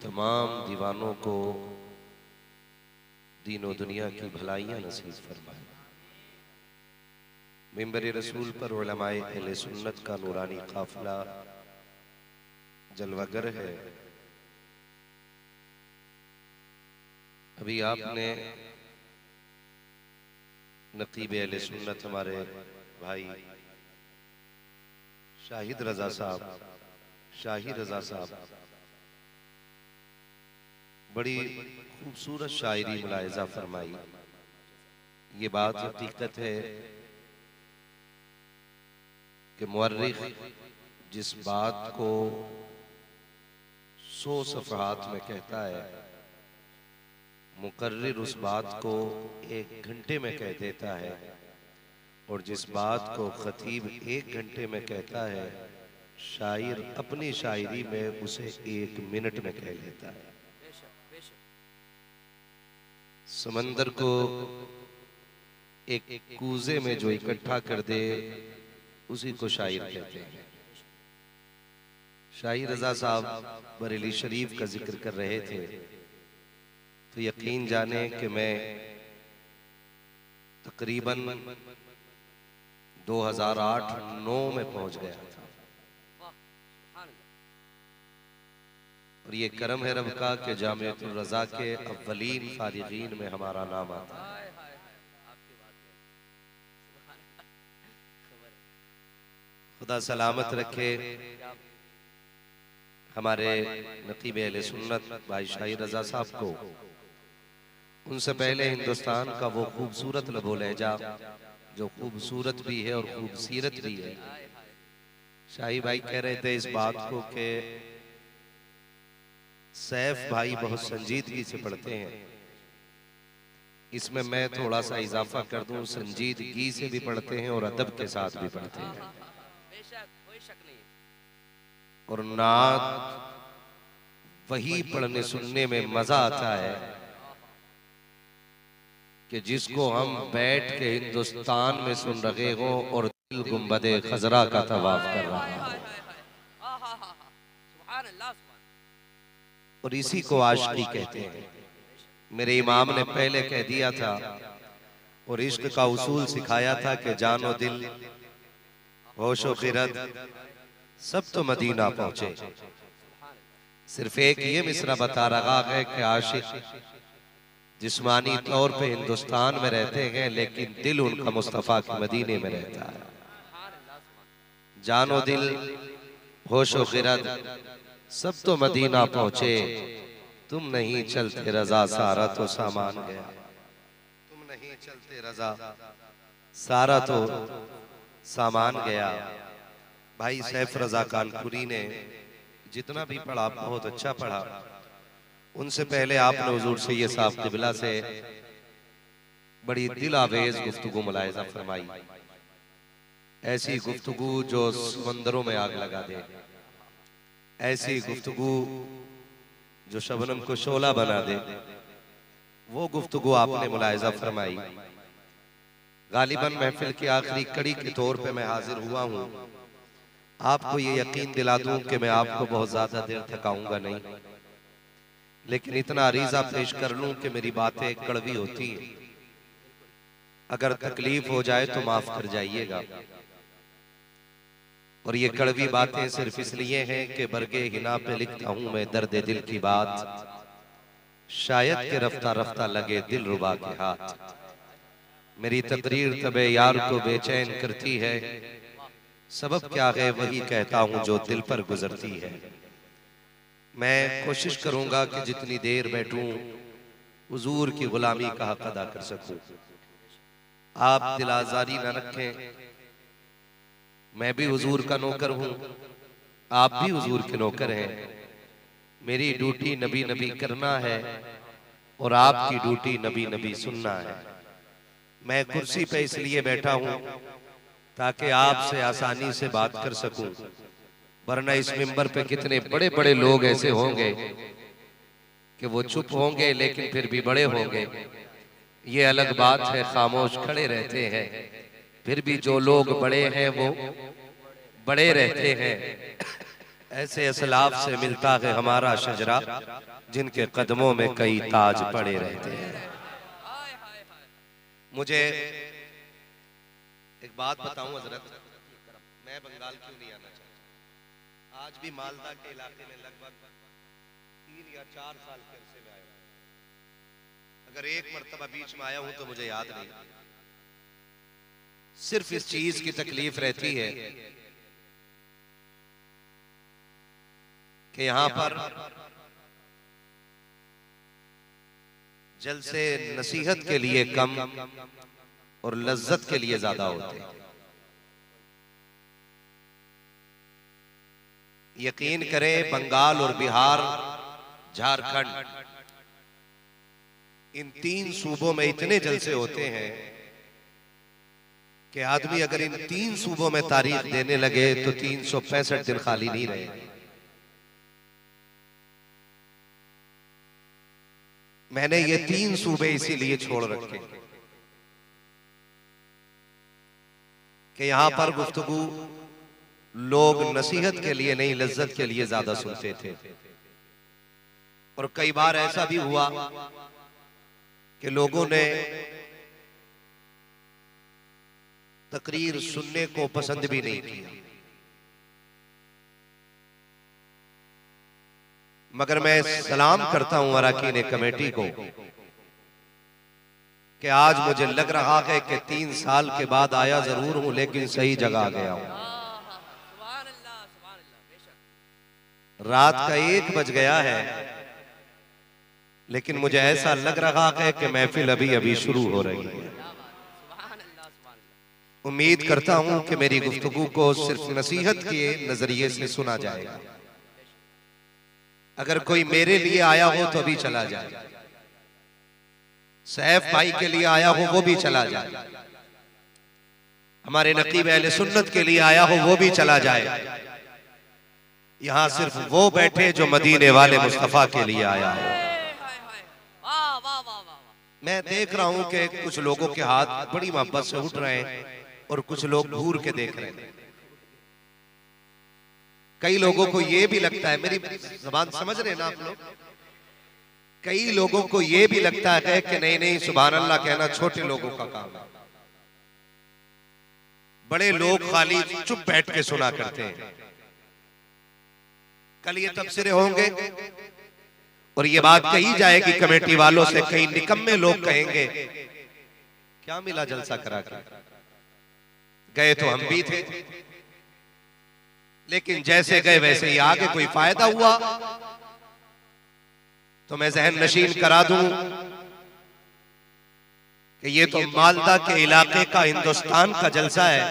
तमाम दीवानों को दीन और दुनिया की भलाइयाँ नसीब फरमाए। मिंबर रसूल पर उलमाए अहले सुन्नत का नूरानी काफिला जलवागर है। अभी आपने नकीब अहले सुन्नत हमारे भाई शाहिद रजा साहब बड़ी खूबसूरत शायरी मुलाहिजा फरमाई। ये बात हकीकत है कि मुअर्रिख जिस बात को 100 सफ़हात में कहता है, मुकर्रिर उस बात को 1 घंटे में कह देता है, और जिस बात को खतीब 1 घंटे में कहता है, शायर अपनी शायरी में उसे 1 मिनट में कह लेता है। समंदर को एक कूजे में जो इकट्ठा कर दे उसी को शायर कहते हैं। शाहिद रजा साहब बरेली शरीफ का जिक्र कर रहे थे, तो यकीन जाने कि मैं तकरीबन 2008-9 में पहुंच गया था। और ये करम है रब का कि जामिअतुल रज़ा के अव्वलीन फारिगीन में हमारा नाम आता है। खुदा सलामत रखे हमारे नकीब अहले सुन्नत भाई शाहिद रजा साहब को। उनसे पहले हिंदुस्तान का वो खूबसूरत लबो लहजा जो खूबसूरत भी है और खूबसीरत भी है। शाही भाई कह रहे थे इस बात को कि सैफ भाई बहुत संजीदगी से पढ़ते हैं। इसमें मैं थोड़ा सा इजाफा कर दूं, संजीदगी से भी पढ़ते हैं और अदब के साथ भी पढ़ते हैं। और नात वही पढ़ने सुनने में मजा आता है कि जिसको हम बैठ के हिंदुस्तान में सुन रहे हो और दिल गुंबदे खजरा का तवाफ कर रहा है। और इसी को आशिकी कहते हैं। मेरे इमाम ने पहले कह दिया था और इश्क का उसूल सिखाया था कि जानो दिल होशो खिरत सब तो मदीना पहुंचे। सिर्फ एक ये मिसरा बता रहा है कि आशिक जिस्मानी तौर पे हिंदुस्तान में रहते हैं लेकिन दिल उनका मुस्तफा के मदीने में रहता है। जानो दिल होशो खिरत सब तो मदीना पहुंचे, तुम नहीं चलते रजा सारा तो सामान गया। तुम नहीं चलते रजा सारा तो सामान गया। भाई सैफ रजा कानपुरी ने जितना भी पढ़ा बहुत अच्छा पढ़ा। उनसे पहले आपने हुजूर सैयद साहब क़िबला से बड़ी दिल आवेज गुफ्तगू मुलाहिजा फरमाई। ऐसी गुफ्तगू जो समंदरों में आग लगा दे, ऐसी गुफ्तगू जो शबनम को शोला बना दे, वो गुफ्तगू आपने मुलाहिजा फरमाई। गालिबन महफिल की आखिरी कड़ी के तौर पे मैं हाजिर हुआ हूँ। आपको ये यकीन दिला दूं कि मैं आपको बहुत ज्यादा देर थकाऊंगा नहीं, लेकिन इतना अरीजा पेश कर लूं कि मेरी बातें कड़वी होती हैं। अगर तकलीफ हो जाए तो माफ कर जाइएगा। और ये कड़वी बातें सिर्फ इसलिए हैं कि बरगे हिना पे लिखता हूं मैं दर्द दिल की बात, शायद के रफ्ता रफ्ता लगे दिल रुबा के हाथ। मेरी तकरीर तबे यार को बेचैन करती है, सबब क्या है वही कहता हूं जो दिल पर गुजरती है। मैं कोशिश करूंगा कि जितनी देर बैठूं हुजूर की गुलामी का हक अदा कर सकूं। आप दिल आजारी न रखें, मैं भी हुजूर का नौकर हूं, आप भी हुजूर के नौकर हैं। मेरी ड्यूटी नबी नबी करना है और आपकी ड्यूटी नबी नबी सुनना है। मैं कुर्सी पे इसलिए बैठा हूं ताकि आपसे आसानी से बात कर सकूं, वरना इस मिंबर पे कितने बड़े बड़े लोग ऐसे होंगे कि वो चुप होंगे लेकिन फिर भी बड़े होंगे। ये अलग बात है, खामोश खड़े रहते हैं, फिर भी जो लोग बड़े हैं वो बड़े रहते हैं। ऐसे असलाफ से मिलता है हमारा शजरा, जिनके कदमों में कई ताज पड़े रहते हैं। मुझे एक बात बताऊं हजरत, मैं बंगाल क्यों नहीं आना चाहता। आज भी मालदा के इलाके में लगभग 3 या 4 साल के अरसे में आया। अगर एक मर्तबा बीच में आया हूं तो मुझे याद नहीं। सिर्फ इस चीज की तकलीफ रहती है कि यहां पर जलसे नसीहत के लिए कम और लज्जत के लिए ज्यादा होते हैं। यकीन करें, बंगाल और बिहार, झारखंड, इन 3 सूबों में इतने जलसे होते हैं कि आदमी अगर इन 3 सूबों में तारीख देने लगे तो 365 दिन खाली नहीं रहे। मैंने ये 3 सूबे इसीलिए छोड़ रखे कि यहां पर गुफ्तगू लोग नसीहत के लिए नहीं, लज्जत के लिए ज्यादा सुनते थे। और कई बार ऐसा भी हुआ कि लोगों ने तकरीर सुनने को पसंद भी नहीं किया। मगर मैं सलाम करता हूं अरकान कमेटी को कि आज मुझे लग रहा है कि 3 साल के बाद आया जरूर हूं, लेकिन सही जगह गया हूं। रात का 1 बज गया है, लेकिन मुझे ऐसा लग रहा है कि महफिल अभी अभी शुरू हो रही है। उम्मीद करता हूं कि मेरी गुफ्तगू को सिर्फ नसीहत के नजरिए से सुना जाएगा। अगर कोई मेरे लिए आया हो तो भी चला जाए, सैफ भाई के लिए आया हो वो भी चला जाए, हमारे नकीब अहले सुन्नत के लिए आया हो वो भी चला जाए। यहां सिर्फ वो बैठे जो मदीने वाले मुस्तफा के लिए आया हो। मैं देख रहा हूं कि कुछ लोगों के हाथ बड़ी मोहब्बत से उठ रहे हैं और कुछ लोग घूर के देख रहे हैं। कई लोगों को यह भी लगता है, मेरी जबान समझ रहे हैं ना आप लोग, कई लोगों को यह भी लगता है कि नहीं नहीं सुभान अल्लाह कहना छोटे लोगों का काम है। बड़े लोग खाली चुप बैठ के सुना करते हैं। कल ये तबसरे होंगे और ये बात कही जाएगी कमेटी वालों से, कई निकम्मे लोग कहेंगे क्या मिला जलसा करा के, गए तो हम भी थे, लेकिन जैसे गए वैसे ही आगे, कोई फायदा हुआ? तो मैं जहन नशीन करा दूं कि ये तो मालदा के इलाके का, हिंदुस्तान का जलसा है।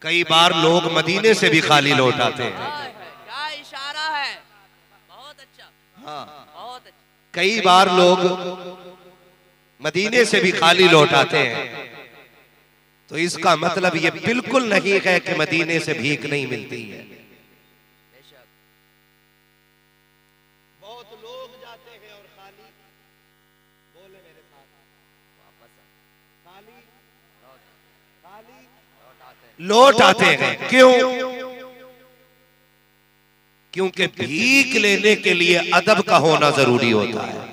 कई बार लोग मदीने से भी खाली लौट आते हैं। क्या इशारा है, बहुत अच्छा। हाँ, बहुत अच्छा। कई बार लोग मदीने से भी खाली लौट आते हैं। तो इसका मतलब ये बिल्कुल नहीं है कि मदीने से भीख नहीं मिलती है। बहुत लोग जाते हैं और खाली, बोले मेरे साथ, खाली लौट आते हैं। क्यों? क्योंकि भीख लेने के लिए अदब का होना जरूरी होता है।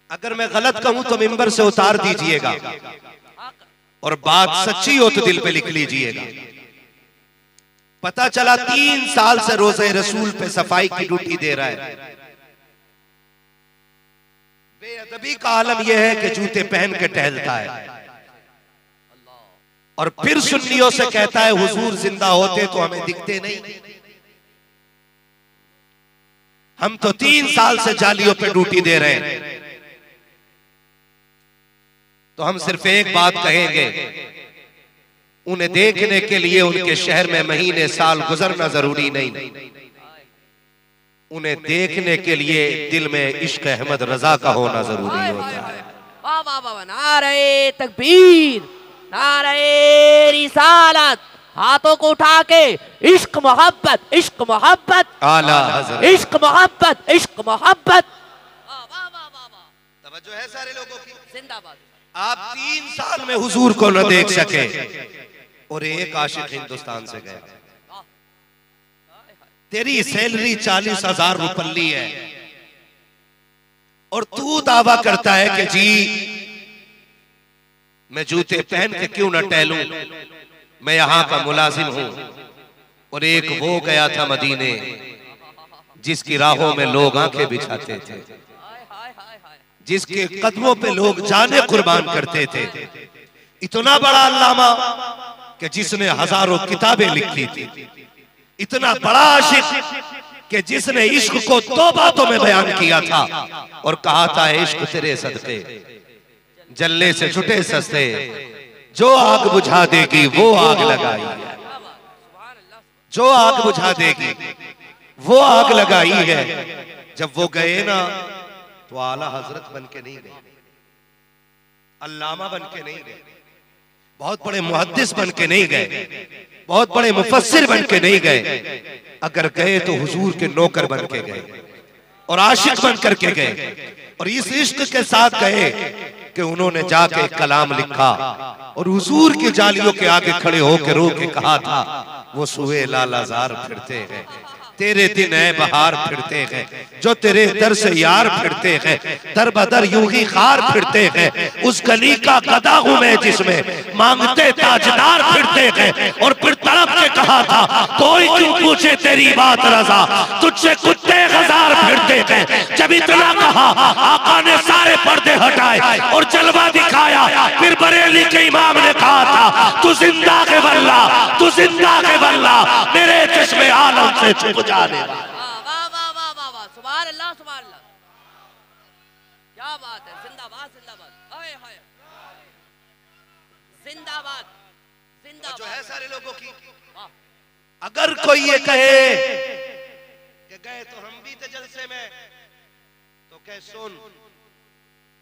अगर मैं गलत कहूं तो मिंबर से उतार दीजिएगा, और बात सच्ची हो तो दिल पे लिख लीजिएगा। पता चला 3 साल से रोज़े रसूल पे सफाई की ड्यूटी दे रहा है। बेअदबी का आलम यह है कि जूते पहन के टहलता है और फिर सुन्नियों से कहता है हुजूर जिंदा होते तो हमें दिखते नहीं। हम तो 3 साल से जालियों पे ड्यूटी दे रहे हैं। तो हम सिर्फ एक बात कहेंगे, उन्हें देखने के लिए उनके शहर में महीने साल गुजरना जरूरी नहीं, उन्हें देखने के लिए दिल में इश्क अहमद रजा का होना जरूरी होता है। वाह वाह वाह, नारे तकबीर, नारे रिसालत, हाथों को उठा के इश्क मोहब्बत, इश्क मोहब्बत, आला हज़रत, इश्क मोहब्बत, इश्क मोहब्बत। वाह वाह वाह वाह, तवज्जो है सारे लोगों की। जिंदाबाद। आप 3 साल में हुजूर को न देख सके, और एक आशिक हिंदुस्तान से गया। तेरी सैलरी 40,000 रुपये है और तू दावा करता है कि जी मैं जूते पहन के क्यों न टहलूं, मैं यहां का मुलाजिम हूं। और एक वो गया था मदीने जिसकी राहों में लोग आंखें बिछाते थे, जिसके कदमों पे लोग जाने कुर्बान करते थे। इतना बड़ा अल्लामा कि जिसने हजारों किताबें लिखी थी, इतना बड़ा आशिक कि जिसने इश्क को 2 बातों में बयान किया था और कहा था इश्क तेरे सदके जलने से छुटे सस्ते, जो आग बुझा देगी वो आग लगाई है, जो आग बुझा देगी वो आग लगाई है। जब वो गए ना तो आला हजरत बन के नहीं गए, अल्लामा बन के नहीं गए, बहुत बड़े मुहद्दिस बन के नहीं गए, बहुत बड़े मुफस्सिर बन के नहीं गए। अगर गए तो हुजूर के नौकर बन के गए और आशिक बन करके गए। और इस इश्क के साथ गए कि उन्होंने जाके कलाम लिखा और हुजूर की जालियों के आगे खड़े होकर रो के कहा था, वो सुए लालाजार फिरते हैं, तेरे दिन है बहार फिरते हैं, जो तेरे दर से यार फिरते हैं, दर बदर यूं ही खार फिरते हैं। उस गली का गदा हूं मैं जिसमें मांगते ताजदार फिरते हैं। और फिर तड़प के कहा था, कोई क्यों पूछे तेरी बात रजा, तुझसे कुत्ते हजार फिरते हैं। जब इतना कहा आका ने सारे पर्दे हटाए और जलवा दिखाया। फिर बरेली के इमाम ने कहा था, तू जिंदा के वल्ला, तू जिंदा के वल्ला, मेरे चश्मे आलम से छुप जाने वाला। वाह वाह वाह वाह वाह, सुभान अल्लाह सुभान अल्लाह, क्या बात है। जिंदाबाद जिंदाबाद, हाय हाय, जिंदाबाद जिंदाबाद। जो है सारे लोगों की। अगर कोई ये कहे कि गए तो हम भी थे जलसे में, तो कह सुन,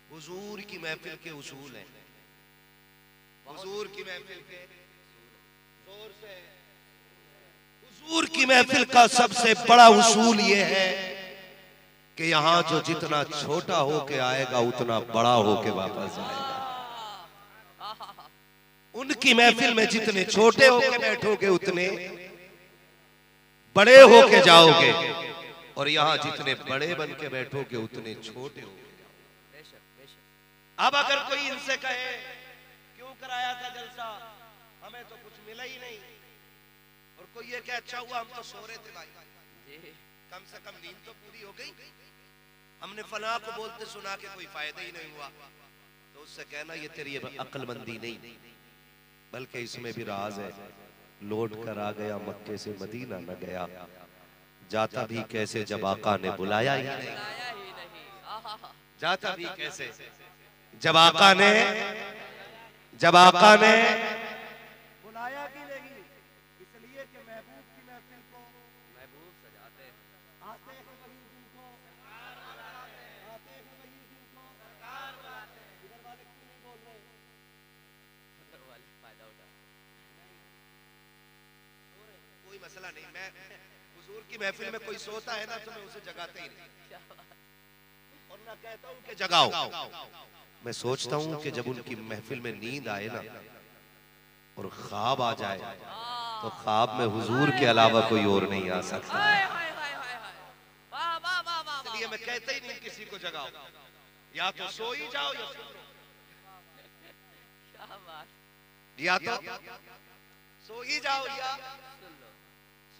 हुजूर की महफिल के उसूल हैं, हुजूर की महफिल के जोर से, हुजूर की महफिल का सबसे बड़ा उसूल ये है कि यहाँ जो जितना छोटा होके आएगा उतना बड़ा होके वापस आएगा। उनकी महफिल में जितने छोटे होके बैठोगे उतने बड़े होके जाओगे, और यहाँ जितने बड़े बन के बैठोगे उतने छोटे होगे। अब अगर कोई इनसे कहे क्यों कराया था जलसा, हमें तो कुछ मिला ही नहीं, और कोई ये क्या अच्छा हुआ हम तो सो रहे थे भाई, कम से कम नींद तो पूरी हो गई, हमने फलां को बोलते सुना के कोई फायदा ही नहीं हुआ, तो उससे कहना ये तेरी अक्लमंदी नहीं, बल्कि इसमें भी राज है। लौट कर आ गया मक्के से मदीना न गया, जाता भी कैसे जब आका ने बुलाया ही नहीं, जाता भी कैसे जब आका ने बुलाया कि नहीं। इसलिए कि महबूब की महफिल को महबूब सजाते हैं, आते हैं वही जिनको, आते हैं वही जिनको सरकार बुलाते हैं। इधर वाले क्यों नहीं बोल रहे, उधर वाले फायदा उठा, कोई मसला नहीं। मैं हुजूर की महफिल में कोई सोता है ना तो मैं उसे जगाते ही नहीं, और ना कहता हूं कि जगाओ। मैं सोचता हूं कि जब उनकी महफिल में नींद आए ना और ख्वाब आ जाए, तो ख्वाब में हुजूर के अलावा कोई और नहीं आ सकता। इसलिए मैं कहता ही नहीं किसी को जगाओ, या तो सो ही जाओ या सुन लो, या तो सो ही जाओ या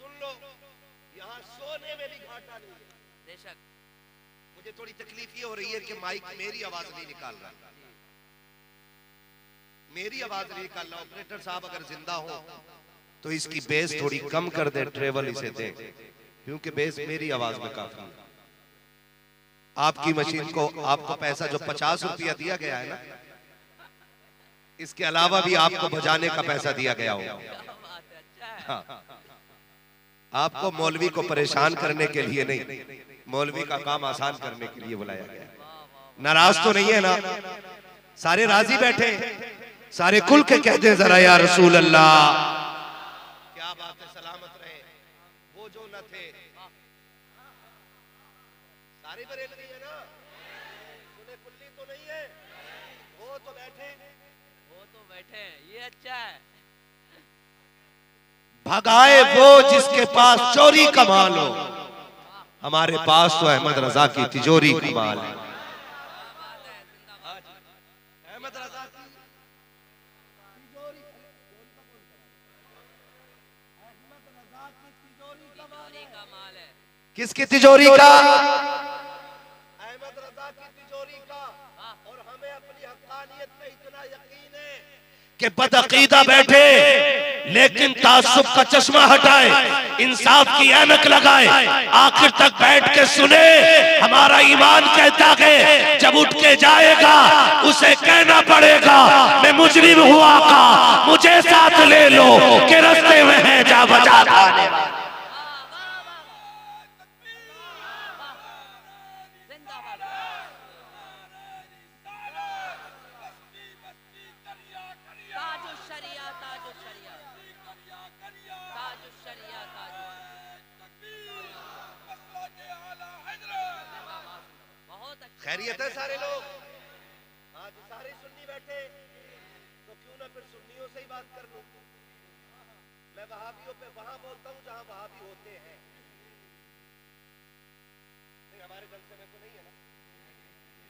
सुन लो। यहाँ सोने में भी घाटा नहीं है। बेशक मुझे थोड़ी तकलीफ ये हो रही है कि माइक मेरी आवाज नहीं निकाल रहा, मेरी आवाज नहीं निकाल रहा। ऑपरेटर साहब अगर जिंदा हो तो इसकी बेस थोड़ी कम कर दे, ट्रेवल इसे दे, क्योंकि बेस मेरी आवाज में काफी है। आपकी मशीन को आपको पैसा जो 50 रुपया दिया गया है ना, इसके अलावा भी आपको बजाने का पैसा दिया गया होगा। हाँ। आपको मौलवी को परेशान करने के लिए नहीं, मौलवी का काम आसान करने के लिए बुलाया गया। नाराज तो नहीं है ना, सारे राजी बैठे, सारे खुल के कहते हैं जरा या रसूल अल्लाह, क्या बात है, सलामत रहे। वो जो न थे सारे बरेलवी है ना, सुने कुल्ली तो नहीं है, वो तो बैठे, ये अच्छा है। भगाए वो जिसके पास चोरी का माल हो। हमारे पास तो अहमद रजा की तिजोरी का माल है। अहमद रजा की किसकी तिजोरी का? अहमद रजा की तिजोरी का। और हमें अपनी हक़ानियत पे इतना यकीन है कि बदअकीदा बैठे लेकिन तासुब का चश्मा हटाए, इंसाफ की ऐनक लगाए, आखिर तक बैठ के सुने। हमारा ईमान कहता है जब उठ के जाएगा उसे कहना पड़ेगा मैं मुजरिम हुआ का, मुझे साथ ले लो कि रास्ते में है जा बचा खाने। खैरियत है सारे लोग? आज सारे सुन्नी बैठे तो क्यों ना फिर सुन्नियों से ही बात कर लूं। मैं वहाबियों पे वहां बोलता हूं जहां वहाबी होते हैं। नहीं, हमारे जलसे में तो नहीं है ना,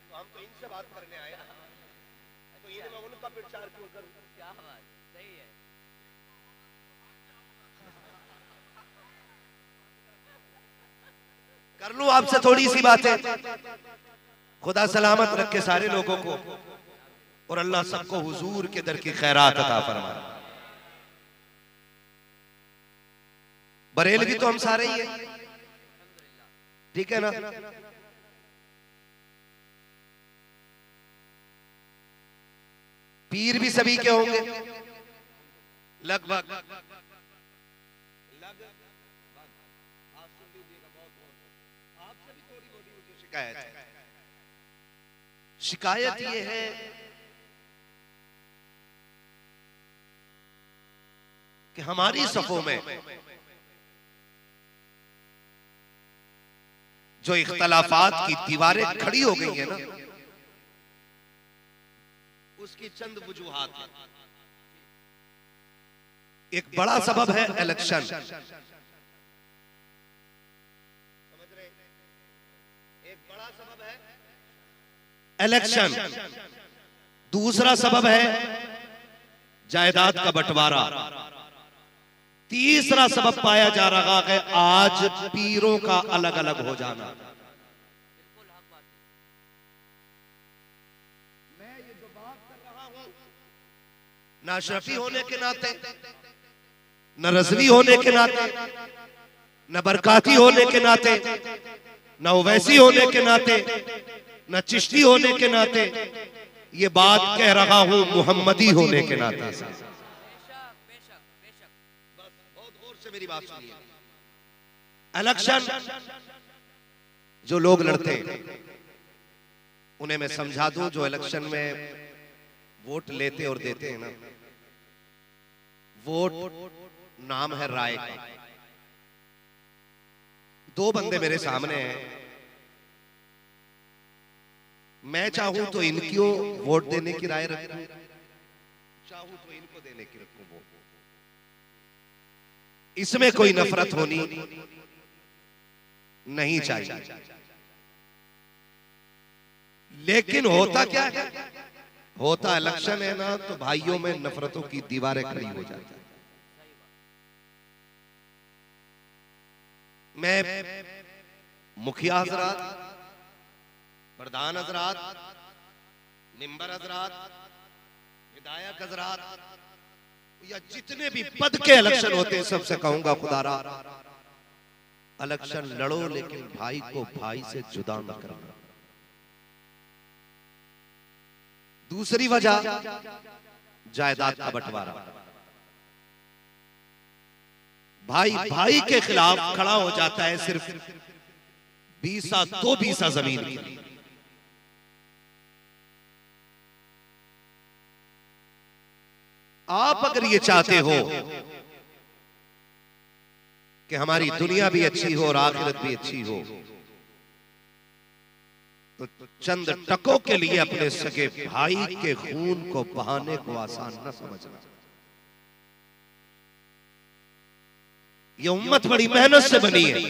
तो हम तो इनसे बात करने आए ना, तो इन्हें मैं उनका प्रचार क्यों करूं? क्या बात सही है। कर लूं आपसे थोड़ी सी बातें। खुदा सलामत रखे सारे लोगों को और अल्लाह सबको हुजूर के दर की खैरात अता फरमाए। बरेलवी तो हम सारे ही हैं, ठीक है ना? पीर भी सभी के होंगे लगभग। आपसे भी थोड़ी मोटी मुझे शिकायत है। शिकायत ये है कि हमारी सफों में जो इख्तलाफात की दीवारें खड़ी हो गई है ना, उसकी चंद वजूहात हैं। एक बड़ा सबब है इलेक्शन, समझ रहे? एक बड़ा सबब है इलेक्शन। दूसरा सबब है जायदाद का बंटवारा। तीसरा सबब पाया जा रहा है आज पीरों का अलग अलग हो जाना। मैं ये जो बात कर रहा हूं ना अशरफी होने के नाते, न रज़वी होने के नाते, न बरकाती होने के नाते, न ओवैसी होने के नाते, न चिश्ती होने के नाते, ये बात कह रहा हूं मुहम्मदी होने के नाते। बस बहुत गौर से मेरी बात सुनिए। इलेक्शन जो लोग लड़ते उन्हें मैं समझा दूं, जो इलेक्शन में वोट लेते और देते हैं ना, वोट नाम है राय का। दो बंदे मेरे सामने हैं, मैं चाहूं तो इनको वोट देने की राय रखूं, चाहूं तो इनको देने की रखूं वोट। इसमें कोई नफरत होनी नहीं चाहिए। लेकिन होता क्या है? होता इलेक्शन है ना, तो भाइयों में नफरतों की दीवारें खड़ी हो जाती है। मैं मुखिया हजरात, प्रधान हजरात, मिंबर हजरात, विधायक हजरात या जितने भी पद के इलेक्शन होते हैं सबसे कहूंगा खुदारा, इलेक्शन लड़ो लेकिन भाई को भाई से जुदा न करना। दूसरी वजह जायदाद का बंटवारा। भाई भाई के खिलाफ खड़ा हो जाता है सिर्फ 20 दो 20 जमीन के लिए। आप अगर ये चाहते हो कि हमारी दुनिया भी अच्छी हो और आखिरत भी अच्छी हो, तो चंद टकों के लिए अपने सगे भाई के खून को बहाने को आसान न समझना। ये उम्मत बड़ी मेहनत से बनी है।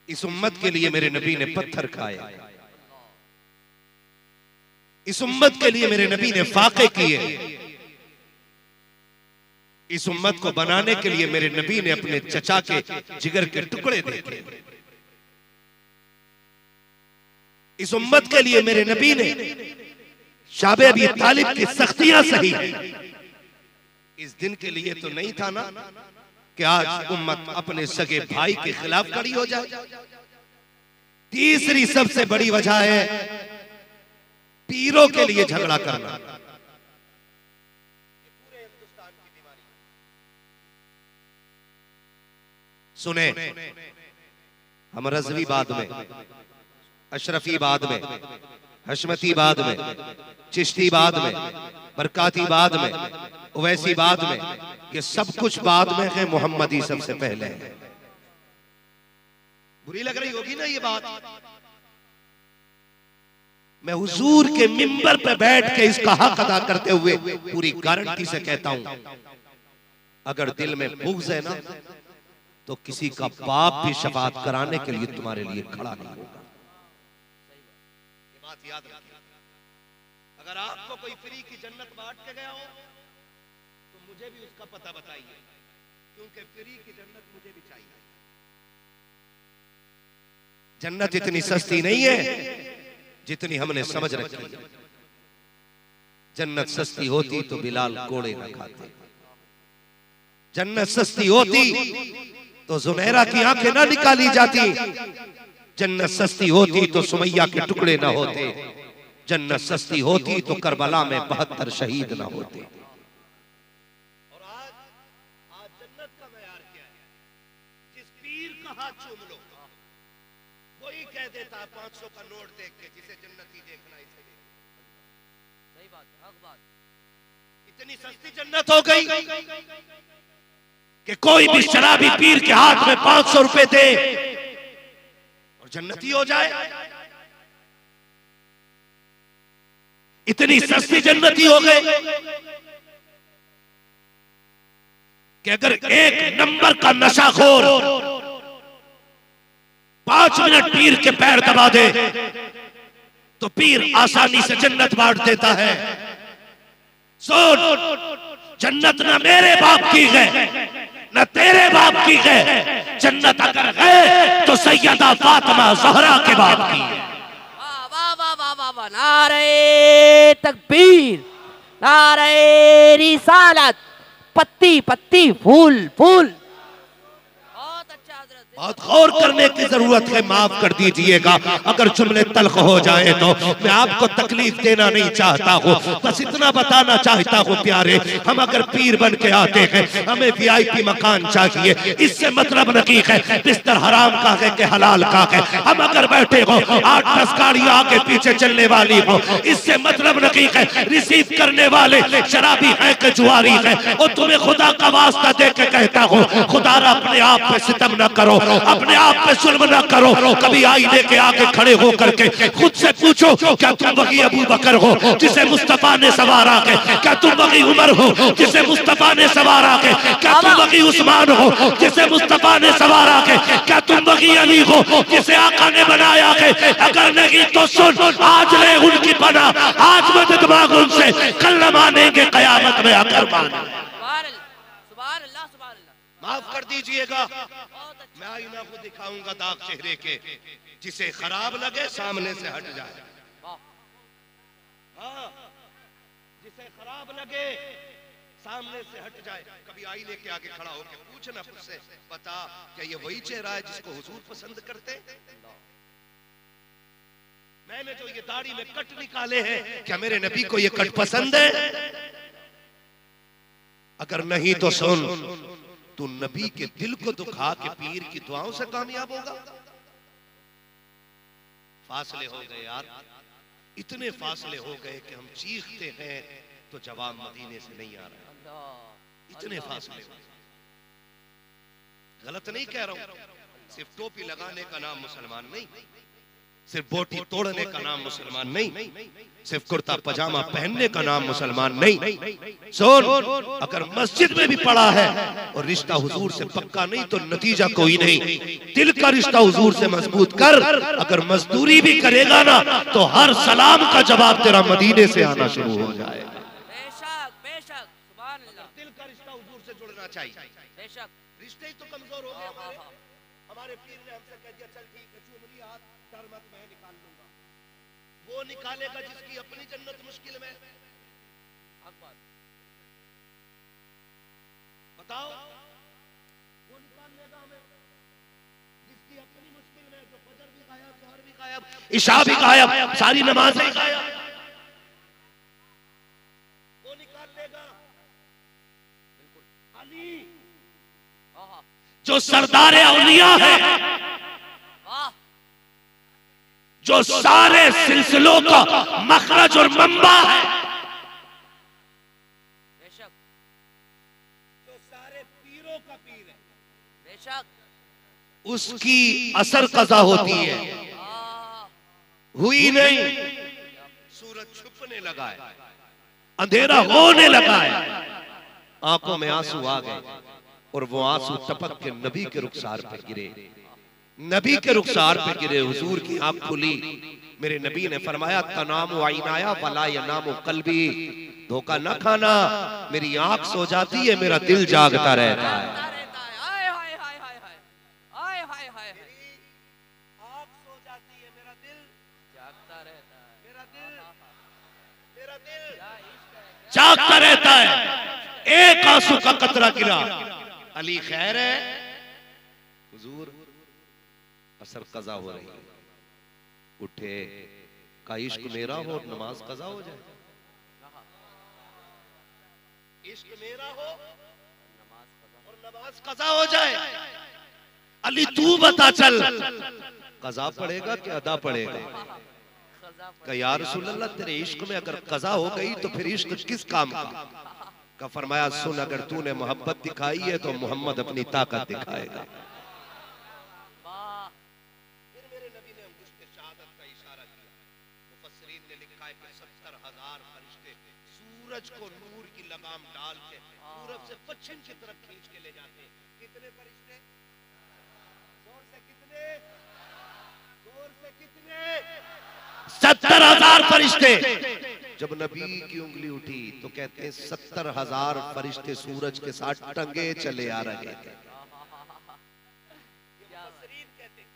इस उम्मत के लिए मेरे नबी ने पत्थर खाए, इस उम्मत के लिए मेरे नबी ने फाके किए, इस उम्मत को बनाने के लिए मेरे नबी ने अपने चचा के जिगर के टुकड़े देखे, इस उम्मत के लिए मेरे नबी ने शाबे अबी तालिब की सख्तियां सही। इस दिन के लिए तो नहीं था ना कि आज उम्मत अपने सगे भाई के खिलाफ खड़ी हो जाए। तीसरी सबसे बड़ी वजह है पीरों के लिए झगड़ा करना। सुने, हम रज़वी बाद में, अशरफी बाद में, हशमती बाद में, चिश्ती बाद में, बरकाती बाद में, उवैसी बाद में, ये सब कुछ बाद में है, मोहम्मदी सबसे पहले है। बुरी लग रही होगी ना ये बात? मैं हुजूर के मिंबर पे बैठ के इसका हक अदा करते हुए पूरी गारंटी से कहता हूं, अगर दिल में बुग़्ज़ है ना तो किसी का बाप भी शफाअत कराने के लिए तुम्हारे लिए खड़ा नहीं होगा। ये बात याद रखिए। अगर आपको कोई फ्री की जन्नत बांट के गया हो तो मुझे भी उसका पता बताइए, क्योंकि फ्री की जन्नत मुझे भी चाहिए। जन्नत इतनी सस्ती नहीं है जितनी हमने समझ रखी है। जन्नत सस्ती होती तो बिलाल कोड़े न खाते, जन्नत सस्ती होती तो जुनैरा की आंखें ना निकाली जाती, जन्नत सस्ती होती तो सुमैया के टुकड़े ना होते, जन्नत सस्ती होती तो करबला में 72 शहीद ना होते। और आज जन्नत का मयार क्या है? जिस पीर का हाथ चूम लो वही कह देता 500 का नोट देख के जिसे जन्नती देखना इसे देख। सही बात, हक बात। इतनी सस्ती जन्नत हो गई कि कोई भी शराबी पीर के हाथ में 500 रुपए दे और जन्नती हो जाए। इतनी सस्ती जन्नती हो गए कि अगर एक नंबर का नशाखोर 5 मिनट पीर के पैर दबा दे तो पीर आसानी से जन्नत बांट देता है। सुन, जन्नत ना मेरे बाप की है न तेरे बाप की है, जन्नत अगर है तो सैयदा फातिमा ज़हरा के बाप की है। वाह वाह वाह वाह वाह वाह, नारे तकबीर, नारे रिसालत, पत्ती पत्ती फूल फूल। बहुत अच्छा हजरत, बहुत गौर करने की जरूरत है। माफ कर दीजिएगा अगर जुमले तल्ख हो जाए तो, मैं आपको तकलीफ देना नहीं चाहता हूँ, बस इतना बताना चाहता हूँ प्यारे, हम अगर पीर बन के आते हैं हमें VIP मकान चाहिए, इससे मतलब नहीं है बिस्तर हराम का है कि हलाल का है। हम अगर बैठे हो 8-10 गाड़ियां आगे पीछे चलने वाली हो, इससे मतलब नहीं है रिसीव करने वाले शराबी है कि जुआरी है। और तुम्हें खुदा का वास्ता दे के कहता हूँ, खुदारा अपने आप पे सितम न करो, अपने आप पे जुल्म न करो। कभी आईने के आगे खड़े हो करके खुद से पूछो, क्या तुम वही अबू बकर हो जिसे मुस्तफा ने सवारा के? क्या तुम वही उमर हो जिसे मुस्तफा ने सवारा के? क्या तुम वही उस्मान हो जिसे मुस्तफा ने सवारा के? क्या तुम वही अली हो जिसे आका ने बनाया के? अगर नहीं तो सुन, आज ले उनकी पना, आज मदद मांग उनसे, कल न मानेंगे कयामत में आकर माने। माफ कर दीजिएगा, मैं आईना को दिखाऊंगा दाग चेहरे के, जिसे खराब लगे सामने से हट जाए। हाँ, जिसे खराब लगे सामने से हट जाए। कभी आईने के आगे खड़ा होकर पूछना उससे, बता क्या ये वही चेहरा है जिसको हुजूर पसंद करते? मैंने जो ये दाढ़ी में कट निकाले हैं, क्या मेरे नबी को ये कट पसंद है? अगर नहीं तो सुन, तू नबी के दिल को दुखा के पीर की दुआओं से कामयाब होगा। फासले हो गए यार, इतने फासले हो गए कि हम चीखते हैं तो जवाब मदीने से नहीं आ रहा। इतने फासले, गलत नहीं कह रहा हूं, सिर्फ टोपी लगाने का नाम मुसलमान नहीं, सिर्फ बोटी तोड़ने का नाम मुसलमान नहीं, सिर्फ कुर्ता पजामा पहनने का नाम मुसलमान नहीं। सुन, अगर मस्जिद में भी पड़ा है और रिश्ता हुजूर से पक्का नहीं तो नतीजा कोई नहीं। दिल का रिश्ता हुजूर से मजबूत कर। अगर मजदूरी भी करेगा ना तो हर सलाम का जवाब तेरा मदीने से आना शुरू हो जाएगा। बेशक बेशक, सुभान अल्लाह। दिल का रिश्ता हुजूर से जुड़ना चाहिए। बेशक, रिश्ते ही तो कमजोर हो गए हमारे पीर ने हमसे कह दिया चल ठीक है चूम ली हाथ, डर मत मैं निकाल लूंगा। वो निकालेगा जिसकी अपनी जन्नत मुश्किल में। बताओ, वो निकाल लेगा हमें जिसकी अपनी मुश्किल में, जो फजर भी गायब, जोहर भी गायब, इशा भी गायब, सारी नमाजें गायब, वो निकाल लेगा। बिल्कुल अली जो सरदार औलिया है, जो सारे सिलसिलों का मखरज और मंबा है, बेशक, जो सारे पीरों का पीर है, बेशक, उसकी असर कज़ा होती है। हुई नहीं, सूरज छुपने लगा है, अंधेरा होने लगा है, आंखों में आंसू आ गए और वो आंसू टपक के नबी के रुखसार पे गिरे, नबी के रुखसार पे गिरे। हुजूर की आंख खुली। मेरे नबी ने फरमाया तनामु आइनाया वला यनामु कल्बी, धोखा न खाना, मेरी आंख सो जाती है, मेरा दिल जागता रहता है। हाय हाय हाय हाय हाय हाय हाय हाय, आंख सो जाती है, मेरा दिल जागता रहता है, मेरा दिल जागता रहता है। एक आंसू का कतरा गिरा, अली खैर है? हुजूर असर कज़ा हो रही है। उठे, का इश्क मेरा हो और नमाज कज़ा हो जाए। इश्क मेरा हो और नमाज कज़ा हो जाए। अली तू बता चल, कज़ा पड़ेगा कि अदा पड़ेगा? का या रसूल अल्लाह, तेरे इश्क में अगर कज़ा हो गई तो फिर इश्क किस काम का फरमाया सुन, अगर तूने मोहब्बत दिखाई है तो मोहम्मद अपनी ताकत दिखाएगा। फिर मेरे नबी ने अंगुश्त शहादत का इशारा किया। मुफस्सिरीन ने लिखा है कि 70,000 फरिश्ते सूरज को नूर की लगाम डाल के पूरब से पश्चिम की तरफ खींच के ले जाते हैं। कितने फरिश्ते? जोर से कितने? जोर से कितने? 70,000 फरिश्ते। जब नबी की उंगली उठी तो कहते हैं 70,000 फरिश्ते सूरज के साथ टंगे चले आ रहे थे।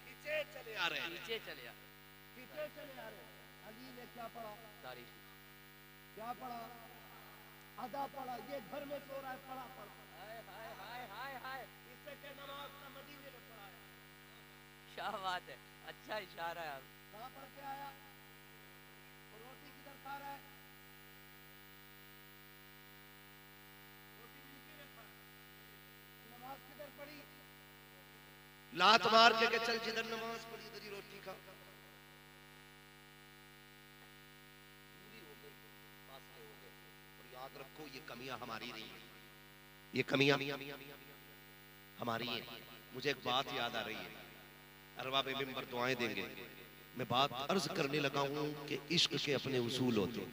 खींचे चले आ रहे हैं, खींचे चले आ रहे हैं। अली ने क्या पढ़ा? तारीफ क्या पढ़ा? अदा पढ़ा। ये घर में सो रहा है, पढ़ा हाय हाय हाय हाय हाय, इससे क्या नमाज का मदीने में पढ़ा है। क्या बात है, अच्छा इशारा है। कहाँ पढ़ के आया? रोटी किधर खा रहा है? नमाज किधर पढ़ी? लात मार के चल जिधर नमाज पढ़ी उधर ही रोटी खा। दूरी हो गई, फासले हो गए। और याद रखो ये कमियां हमारी नहीं है, ये कमियां हमारी है। मुझे एक बात याद आ रही है, अरबाब मिंबर दुआएं देंगे। मैं बात अर्ज करने लगा हूं कि इश्क के अपने उसूल होते हैं।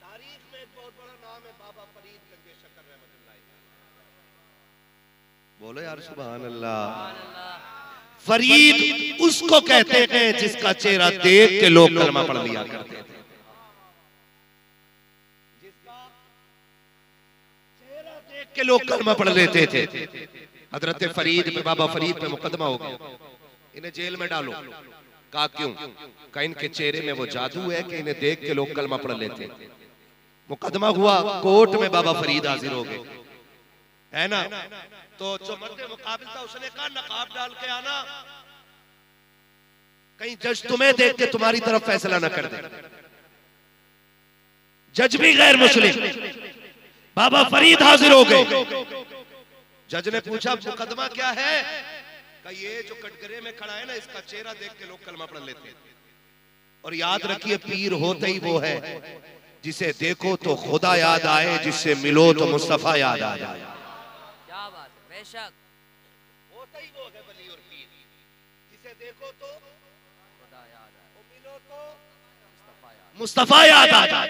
तारीख में एक बहुत बड़ा नाम है बाबा फरीद गंगे शक्कर रहमतुल्लाह। बोलो यार सुभान अल्लाह। फरीद उसको कहते हैं जिसका चेहरा देख के लोग कलमा पढ़ लिया करते थे। जिसका चेहरा देख के लोग कलमा पढ़ लेते थे। हजरत फरीद पे, बाबा फरीद पे मुकदमा हो गया, इन्हें जेल में डालो। कहा क्यों? कहा इनके चेहरे में वो जादू है कि इन्हें देख के लोग कलमा पढ़ लेते। मुकदमा हुआ, कोर्ट में बाबा फरीद हाजिर हो गए, है ना? तो जो मर्द मुकाबिल था उसने कहा नकाब डाल के आना, कहीं जज तुम्हें देख के तुम्हारी तरफ फैसला न कर दे। जज भी गैर मुस्लिम, बाबा फरीद हाजिर हो गए। जज ने पूछा मुकदमा क्या है? का ये जो कटघरे में खड़ा है ना, इसका चेहरा देख के लोग कलमा पढ़ लेते हैं। और याद रखिए पीर होते ही वो है जिसे देखो तो खुदा याद आए, जिससे मिलो तो मुस्तफा याद आ जाए। क्या बात है, बेशक होता ही वो है वली और पीर, जिसे देखो तो मुस्तफा याद आ जाए।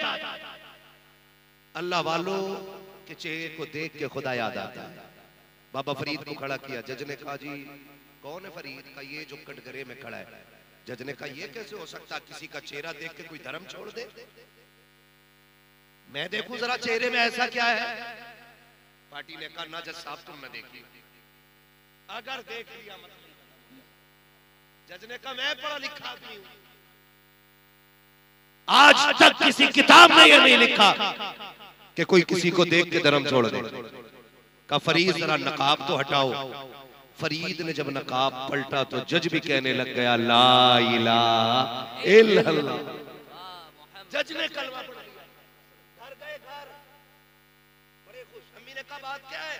अल्लाह वालों के चेहरे को देख के खुदा याद आता है। बाबा फरीद को खड़ा किया, जज ने कहा जी कौन है फरीद का? ये जो कटघरे में खड़ा है। जज ने कहा ये कैसे हो सकता, किसी का चेहरा देख के कोई धर्म छोड़ दे? मैं देखूं जरा चेहरे में ऐसा क्या है। पार्टी ने कहा ना जज साहब तुम न देखिए, अगर देख लिया मतलब। जज ने कहा मैं पढ़ा लिखा आदमी हूं, आज तक किसी किताब में यह नहीं लिखा कि कोई किसी को देख के धर्म छोड़ दे। का फरीद जरा नकाब तो हटाओ। फरीद ने जब नकाब पलटा तो जज भी कहने लग गया ला इलाहा इल्लल्लाह। जज ने कलमा पढ़ लिया, घर गए घर, बड़े खुश। अम्मी ने कहा बात क्या है?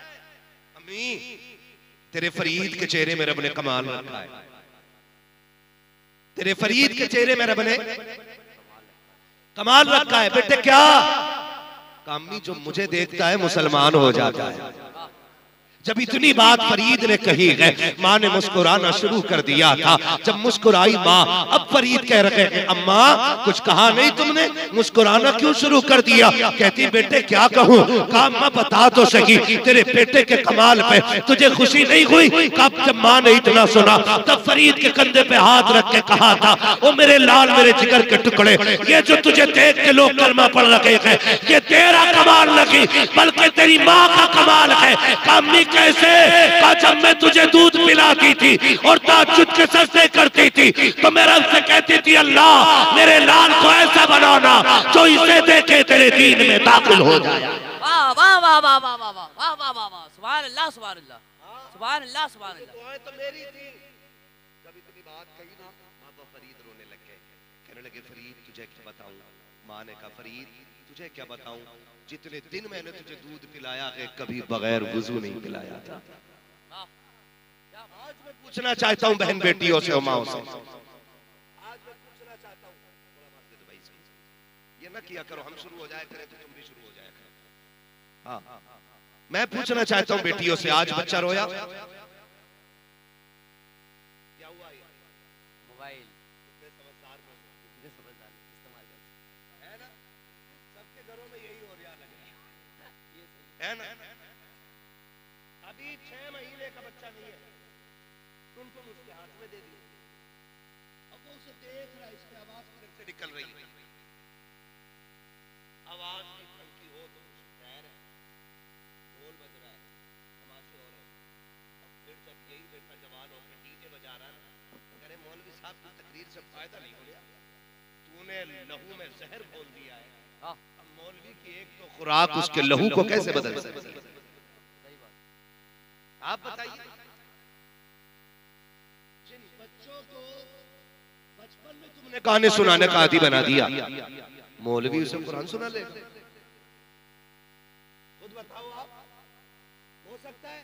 अम्मी तेरे फरीद के चेहरे में रब ने कमाल रखा है, तेरे फरीद के चेहरे में रब ने कमाल रखा है। बेटे क्या? अम्मी जो मुझे देखता है मुसलमान हो जाता है। जब इतनी बात फरीद ने कही है, माँ ने मुस्कुराना शुरू कर दिया था। जब मुस्कुराई माँ, अब फरीद कह रहे हैं अम्मा कुछ कहा नहीं तुमने, मुस्कुराना क्यों शुरू कर दिया? कहती बेटे क्या कहूँ? कहा अम्मा बता तो सही, तेरे बेटे के कमाल पे तुझे खुशी नहीं हुई? कब जब माँ ने इतना सुना तब फरीद के कंधे पे हाथ रख के कहा था ओ मेरे लाल मेरे जिगर के टुकड़े, ये जो तुझे देख के लोग कलमा पढ़ रहे हैं ये तेरा कमाल नहीं बल्कि तेरी माँ का कमाल है। अम्मी कैसे? कहा जब मैं तुझे दूध पिलाती थी और ताज्जुद के सजदे करती थी तो मैं रब से कहती थी अल्लाह मेरे लाल को ऐसा बनाना जो इसे देखे तेरे दीन में दाखिल हो जाए। वाह वाह वाह वाह वाह वाह वाह वाह वाह वाह वाह, सुभान अल्लाह सुभान अल्लाह सुभान अल्लाह सुभान अल्लाह। तो मेरी थी। जब इतनी बात कही ना बाबा फरीद रोने लग गए, कहने लगे फरीद तुझे क्या बताऊं? माँ ने कहा फरीद तुझे क्या बताऊं, जितने दिन मैंने तुझे दूध पिलाया है कभी बगैर वुजू नहीं पिलाया था। आज मैं पूछना चाहता हूं बहन बेटियों से और माओ से, आज मैं पूछना चाहता हूं, ये ना किया करो हम शुरू हो जाया करें तो तुम भी शुरू हो जाया करो। हाँ मैं पूछना चाहता हूं बेटियों से, आज बच्चा रोया क्या हुआ? मोबाइल समझदार इस्तेमाल है ना, सबके घरों में यही हो रहा है ना। अभी 6 महीने का बच्चा नहीं है, तुम उसके हाथ में दे दिए, अब वो उसे देख रहा है, इसकी आवाज किधर से निकल रही है, आवाज की हल्की हो तो खैर है, ढोल बज रहा है, तमाशे हो रहे हैं। अब फिर जब यही बेटा जवान होकर डीजे बजा रहा है, कह रहे मौलवी साहब की तकरीर से फायदा नहीं हो गया, तूने लहू में जहर घोल दिया है। अब मौलवी की एक तो खुराक उसके लहू को कैसे बदल सकती है? आप बताइए। जिन बच्चों को बचपन में तुमने गाने सुनाने का आदी बना दिया, मौलवी उसे कुरान सुना ले। खुद बताओ आप, हो सकता है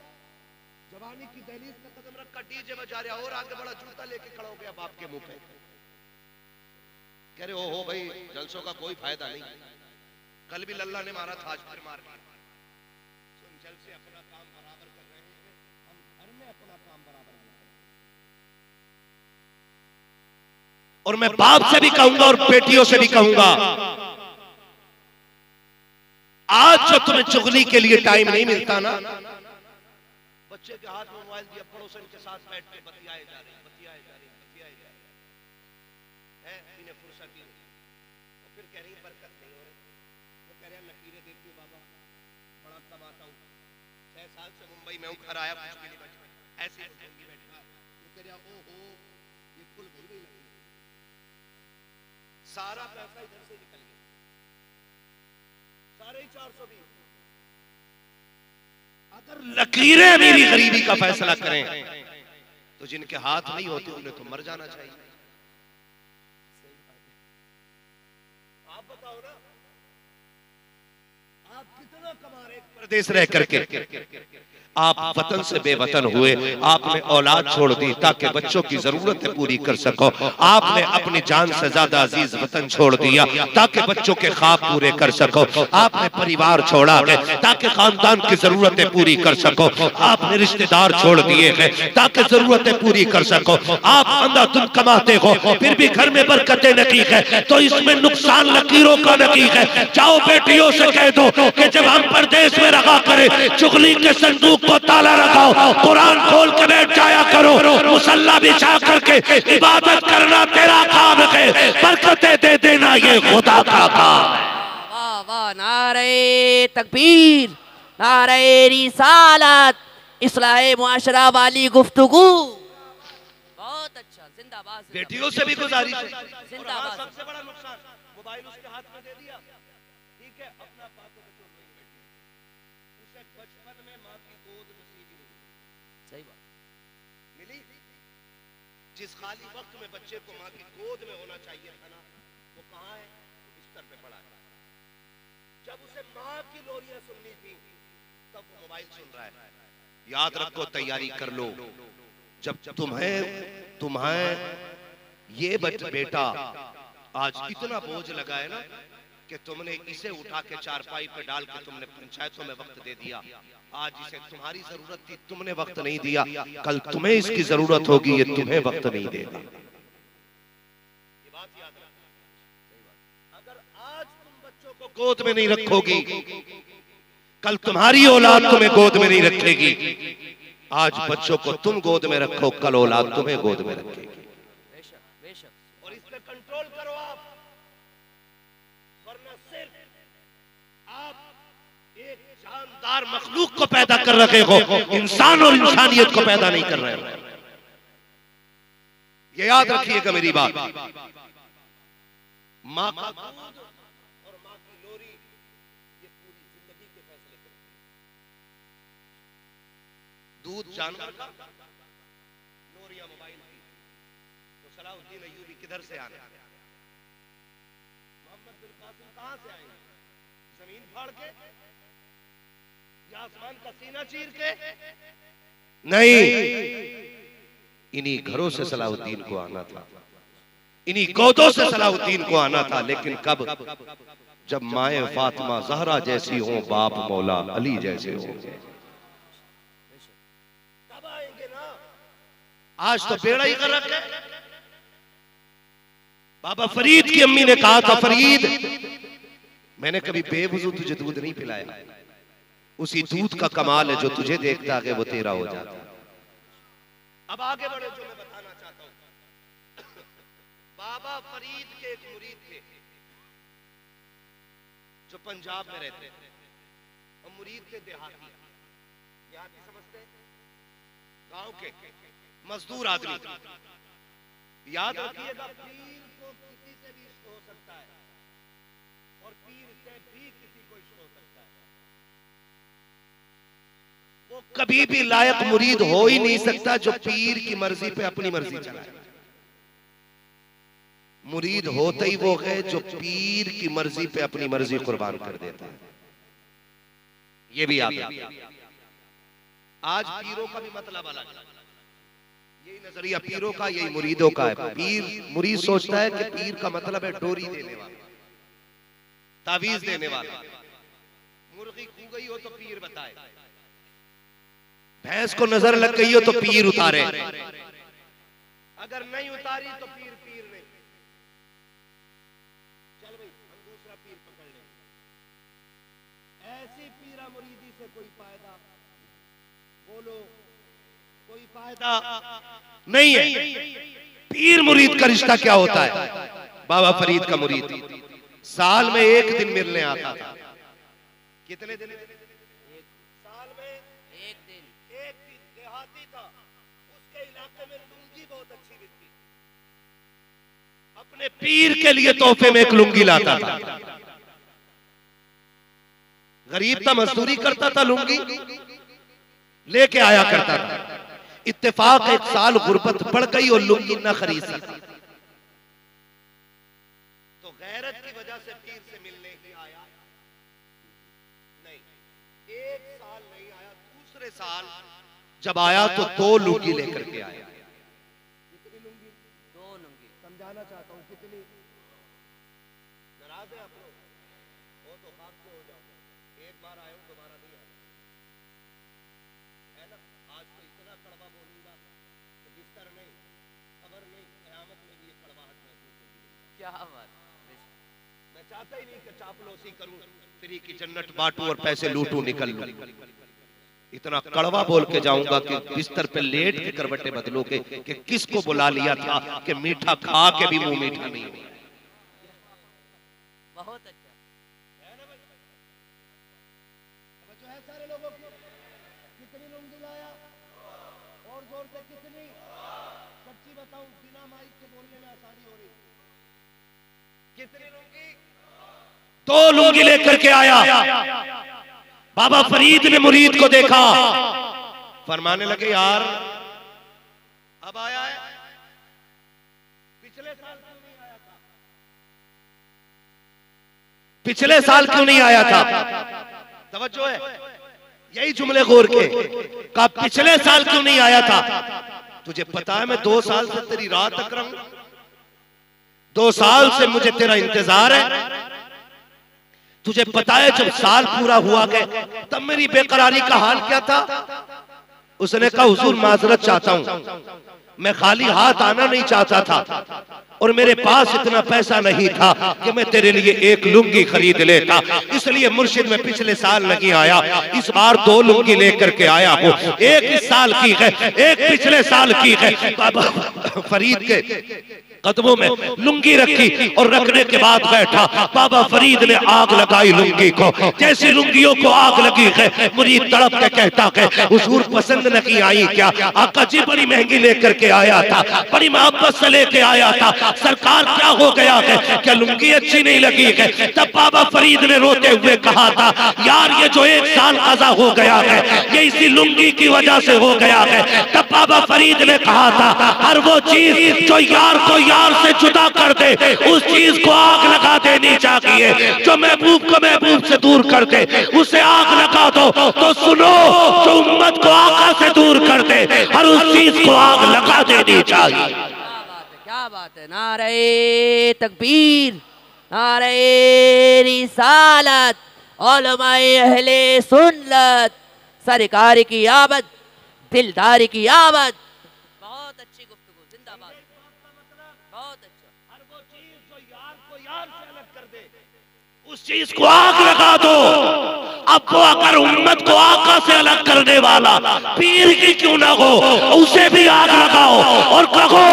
जवानी की दहलीज का कदम रखकर डीजे बजा रहा और आगे बड़ा जूता लेके खड़ा हो गया बाप के मुंह पे, कह रहे हो भाई जलसों का कोई फायदा नहीं। कल भी लल्ला ने मारा था, आज फिर मार दिया। तुम जलसे अपना काम बराबर कर रहे हैं, हम घर में अपना काम बराबर नहीं कर रहे। और मैं बाप से भी कहूंगा और बेटियों से भी कहूंगा, आज जो तुम्हें चुगली के लिए टाइम नहीं मिलता ना, बच्चे के हाथ में मोबाइल दिया, पड़ोसन के साथ बैठ के बतियाए जा रहे हैं, बतियाए जा रहे हैं, बतियाए जा रहे हैं, इन्हें फुर्सत ही नहीं। और फिर कह रही है बरकत नहीं हो रही, वो कह रहे हैं लकीरें देखती हूँ बाबा, बड़ा कमाता हूँ, 6 साल से मुंबई में हूँ, घर आया कुछ भी नहीं बचा, ऐसे ही बैठा। वो कह रहा ओहो ये कुल भूल गई लकीरें, सारा पैसा इधर से निकल गया, सारे 420। अगर लकीरें मेरी गरीबी का फैसला करें तो जिनके हाथ नहीं होते उन्हें तो मर जाना चाहिए। आप बताओ ना, आप कितना कमा रहे प्रदेश रह करके, आप वतन से बेवतन हुए, आपने औलाद छोड़ दी ताकि बच्चों की जरूरतें पूरी कर सको। आपने अपनी जान से ज्यादा अजीज वतन छोड़ दिया ताकि बच्चों के ख्वाब पूरे कर सको। आपने परिवार छोड़ा है ताकि खानदान की जरूरतें पूरी कर सको। आपने रिश्तेदार छोड़ दिए हैं ताकि जरूरतें पूरी कर सको। आप अंधाधुन कमाते हो फिर भी घर में बरकतें नहीं है, तो इसमें नुकसान लकीरों का नहीं है। जाओ बेटियों से कह दो कि जब हम परदेश में रखा करें चुगली के संदूक को ताला लगाओ, कुरान खोल के बैठ जाया करो, मुसल्ला बिछा करके इबादत करना तेरा काम है, बरकतें दे देना ये खुदा का काम है। वाह वाह, नारे तकबीर, नारे रिसालत, इस्लाहे मुआशरा वाली गुफ्तगू, बहुत अच्छा, जिंदाबाद। बेटियों से भी गुजारिश है, जिंदाबाद। सबसे बड़ा नुकसान मोबाइल उसके हाथ में दे दिया, ठीक है, अपना बातों में चुप रही बेटी, उसे बचपन में मां की गोद नसीब नहीं हुई। सही बात मिली। जिस खाली वक्त में बच्चे को मां की गोद में होना चाहिए था ना, वो कहाँ है? बिस्तर पे पड़ा है। जब उसे मां की लोरियां सुननी थी तब वो मोबाइल सुन रहा है। याद रखो, तैयारी कर लो, जब तुम्हें ये बेटा आज इतना बोझ लगा है ना कि तुमने इसे उठा के चारपाई पे डाल के तुमने पंचायतों में वक्त दे दिया। आज इसे तुम्हारी जरूरत थी, तुमने वक्त नहीं दिया, कल तुम्हें इसकी जरूरत होगी, ये तुम्हें वक्त नहीं देगा। ये बात याद रखना। अगर आज तुम बच्चों को गोद में नहीं रखोगी, कल तुम्हारी औलाद तुम्हें गोद में नहीं रखेगी। आज बच्चों को तुम गोद में रखो, कल औलाद तुम्हें गोद में रखेगी। और इस पे कंट्रोल करो आप, वरना सिर्फ आप एक जानदार मखलूक को पैदा कर रहे हो, इंसान और इंसानियत को पैदा नहीं कर रहे हो। ये याद रखिएगा मेरी बात। मां का दूध और मां की लोरी ये पूरी जिंदगी के फैसले करते हैं। दूध जानवर का, लोरिया मोबाइल की, तो सलाहुद्दीन अय्यूबी किधर से आने? मोहम्मद बिन कासिम कहां से आएंगे? जमीन फाड़ के या आसमान का सीना चीर के? नहीं, इन्हीं घरों से सलाहुद्दीन को आना था, इन्हीं गोदों से सलाहुद्दीन को आना था। लेकिन कब? जब माए फातिमा ज़हरा जैसी हो, बाप मौला अली जैसे हो। कब आएंगे ना? आज तो बेड़ा ही कर रखे। बाबा फरीद की अम्मी ने कहा था, फरीद मैंने कभी बेवजू तुझे दूध नहीं पिलाया, उसी दूध का कमाल है जो तुझे देखता है वो तेरा हो जाता है। अब आगे बढ़े, जो मैं बताना चाहता हूं, बाबा फरीद के एक मुरीद थे जो पंजाब में रहते थे, और मुरीद थे देहाती। देहाती समझते? गांव के मजदूर आदमी। याद रखिएगा, पीर को किसी से भी इश्क हो सकता है और पीर से भी किसी को इश्क हो सकता है। वो कभी भी लायक मुरीद हो ही नहीं सकता जो पीर की मर्जी पे अपनी मर्जी चलाए। मुरीद होते ही वो है जो पीर की मर्जी पे अपनी मर्जी कुर्बान कर देता है। ये भी याद रखिए। आज पीरों का भी मतलब अलग है। यही नजरिया पीरों का, यही मुरीदों का है। मुरीद सोचता है कि पीर का मतलब है डोरी देने वाला, तावीज देने वाला। मुर्गी खो गई हो तो पीर बताए, भैंस को नजर लग गई हो तो पीर उतारे, अगर नहीं उतारी तो पीर नहीं। चल भाई, हम दूसरा पीर पकड़ लेंगे। ऐसी पीरा मुरीदी से कोई फायदा, बोलो कोई फायदा नहीं है। पीर मुरीद का रिश्ता क्या होता है? बाबा फरीद का मुरीद साल में एक दिन मिलने आता था। कितने दिन? साल में एक दिन। देहाती था, उसके इलाके में लुंगी बहुत अच्छी बिकती। अपने पीर के लिए तोहफे में एक लुंगी लाता था। गरीब था, मजदूरी करता था, लुंगी लेके आया करता था। इत्तेफाक एक साल गुर्बत बढ़ गई और लुंगी न खरीद सका, तो गैरत की वजह से पीर से मिलने ही आया नहीं। एक साल नहीं आया, दूसरे साल जब आया तो 2 लुंगी लेकर के आया। कितनी लुंगी? 2 लुंगी। समझाना चाहता हूँ कितनी। नाराज है आप लोग? वो तो खाक को हो जाओ, एक बार आए हो दोबारा नहीं आए, है ना? आज तो इतना कड़वा बोलूंगा कि बिस्तर नहीं, खबर नहीं, कयामत में भी ये कड़वाहट महसूस होगी। क्या बात। मैं चाहता ही नहीं कि चापलूसी करूं, फ्री की जन्नत बांटूं और पैसे लूटूं निकल लूं। इतना कड़वा बोल के जाऊंगा कि बिस्तर पे लेट के करवटे बदलोगे कि किसको बुला लिया था कि मीठा खा के भी मुंह मीठा नहीं हुआ। बहुत अच्छा है ना भाई? जो है सारे लोगों की कितनी लुंगी लाया और जोर से कितनी? सच्ची बताऊं बिना माइक के बोलने में आसानी हो रही। कितनी लुंगी? 2 लुंगी लेकर के आया। बाबा फरीद ने मुरीद को देखा, फरमाने लगे यार अब आया है, पिछले साल क्यों नहीं आया था? पिछले साल क्यों नहीं आया था? तवज्जो है, यही जुमले गौर के। कहा पिछले साल क्यों नहीं आया था? तुझे पता है मैं 2 साल से तेरी रात तक रहा हूं, 2 साल से मुझे तेरा इंतजार है। तुझे पता है जब साल पूरा हुआ गया तब मेरी बेकरारी का हाल क्या था? उसने कहा हुजूर माजरत चाहता हूं, मैं खाली हाथ आना नहीं चाहता था और मेरे पास इतना पैसा नहीं था कि मैं तेरे लिए 1 लुंगी खरीद लेता, इसलिए मुर्शिद में पिछले साल नहीं आया, इस बार 2 लुंगी लेकर के आया हूं। एक इस साल की है, एक पिछले साल की है। बाबा फरीद के कदमों में लुंगी रखी और रखने के बाद बैठा। बाबा फरीद ने आग लगाई लुंगी को। जैसी लुंगियों को आग लगी है, मुरीद तड़प के कहता है हुजूर पसंद नहीं आई क्या? आका जी बड़ी महंगी लेकर के आया था, बड़ी मोहब्बत से लेके आया था, सरकार क्या हो गया है? क्या लुंगी अच्छी नहीं लगी है? तब बाबा फरीद ने रोते हुए कहा था यार ये जो 1 साल कज़ा हो गया है ये इसी लुंगी की वजह से हो गया है। तब बाबा फरीद ने कहा था हर वो चीज जो यार को यार से जुदा कर दे उस चीज को आग लगा देनी चाहिए, जो महबूब को महबूब से दूर कर दे उसे आग लगा दो। तो सुनो, जो उम्मत को आका से दूर कर दे हर उस चीज को आग लगा देनी चाहिए। क्या बात है। नारे तकबीर, नारे रिसालत, उलमाए अहले सुन्नत, सरकार की आमद, दिलदारी की आमद। बहुत अच्छी गुफ्तगू, जिंदाबाद। बहुत अच्छा। हर वो चीज जो यार को यार से अलग कर दे उस चीज को आग लगा दो। अब वो अगर उम्मत को आका से अलग करने वाला पीर की क्यों ना हो उसे भी आग लगाओ और कहो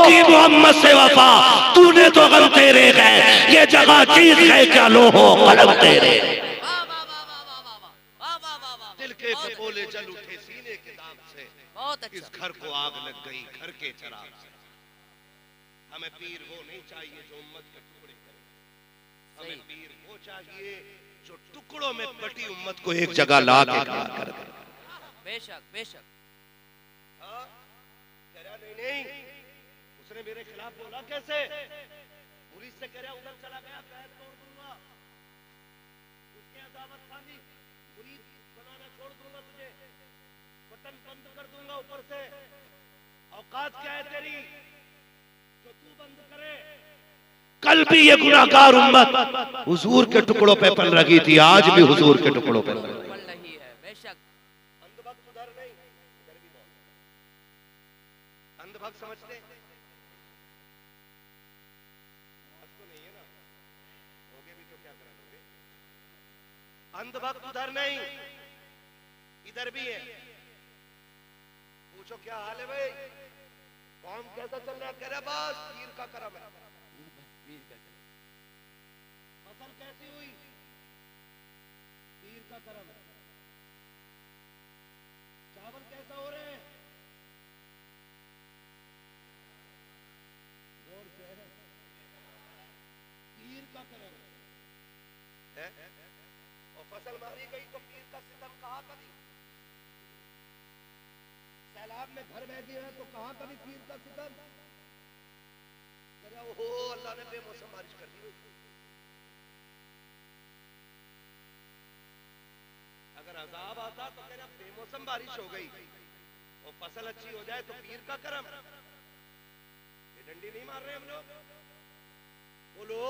कि मोहम्मद से वफा तूने तो गम तेरे है, ये जगह चीज है क्या लो हो कलम तेरे। दिल के बोले जल उठे सीने के दाम से, बहुत अच्छा। इस घर को आग लग गई घर के चराग से। हमें पीर वो नहीं चाहिए जो उम्मत के टुकड़े करे, हमें पीर वो चाहिए जो टुकड़ों में बटी उम्मत को एक जगह ला के खड़ा कर दे। बेशक बेशक। हाँ? नहीं उसने मेरे खिलाफ बोला कैसे? पुलिस से कह रहा उधर चला गया पैर तोड़ दूंगा, उसके अदावत खानी मुरीद बनाना छोड़ दूंगा, तुझे बटन बंद कर दूंगा ऊपर से। औकात क्या है तेरी जो तू बंद करे? कल भी ये गुनाहगार उम्मत हुजूर के टुकड़ों पे पल रही थी, आज भी हुजूर के टुकड़ों पे पल रही है। बेशक। अंधभक्त उधर नहीं, इधर भी बहुत अंधभक्त समझते हैं तो नहीं है ना, होगे भी तो क्या करोगे? अंधभक्त उधर नहीं इधर भी है। पूछो क्या हाल है भाई, काम कैसा चल रहा है? कह रहा बस पीर का करम है। फसल कैसी हुई? पीर का करम है। चावल कैसा हो रहे हैं? जोर से पीर का करम है। और फसल मारी गई तो पीर का सितम कहाँ कभी? सैलाब में घर बह गए हैं तो कहाँ कभी पीर का सितम? ओहो अल्लाह ने बेमौसम बारिश कर दी। अगर अजाब आता तो कह रहा बेमौसम बारिश हो गई और फसल अच्छी हो जाए तो पीर का करम। ये डंडी नहीं मार रहे हम लोग, बोलो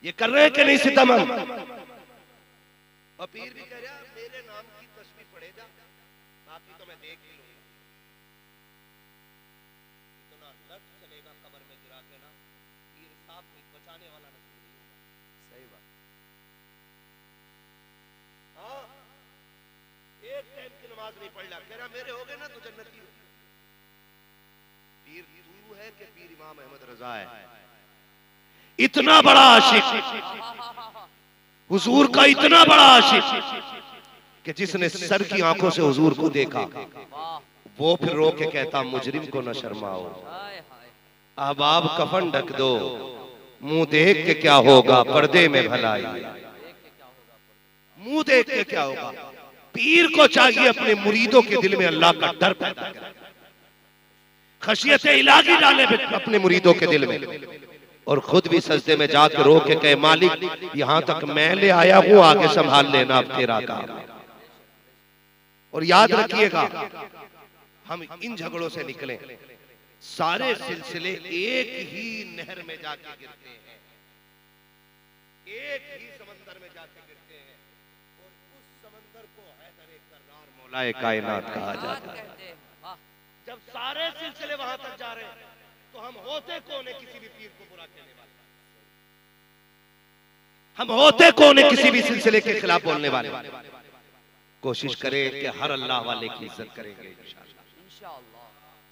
ये कर रहे हैं कि नहीं सितम हम? और पीर भी कह रहा मेरे नाम की तस्बीह पढ़े जा, बाकी तो मैं देख ही लूंगा। इतना लट चलेगा कब्र में गिरा के ना, पीर साहब कोई बचाने वाला नहीं होगा। सही बात। हाँ, एक टाइम की नमाज नहीं पढ़ ला, कह रहा मेरे हो गए ना तो जन्नती हो। पीर तू है कि पीर इमाम अहमद रजा है? इतना बड़ा आशिक, हुजूर का इतना बड़ा आशिक कि जिसने सर की आंखों से हुजूर को देखा वो फिर रो के कहता मुजरिम को न शर्माओ, अब आप कफन ढक दो, मुंह देख के क्या होगा पर्दे में भलाई, मुंह देख के क्या होगा। पीर को चाहिए अपने मुरीदों के दिल में अल्लाह का डर पैदा करे, खशियत इलाही डाले अपने मुरीदों के दिल में, और खुद भी सजदे में जाके रो के कहे मालिक यहां तक मैं ले आया हूं, आगे संभाल लेना अब तेरा काम। और याद रखिएगा हम इन झगड़ों से निकले, सारे सिलसिले एक ही नहर में जाके गिरते हैं, एक ही समंदर में जाके गिरते हैं, और उस समंदर को हैदर कर्रार मौलाए कायनात कहा जाता है। जब सारे सिलसिले वहां तक जा रहे हैं तो हम होते कौन है किसी भी पीर को बुरा कहने वाले, हम होते कौन है किसी भी सिलसिले के खिलाफ बोलने वाले। कोशिश करें कि हर अल्लाह वाले की इज्जत करेंगे इंशाअल्लाह,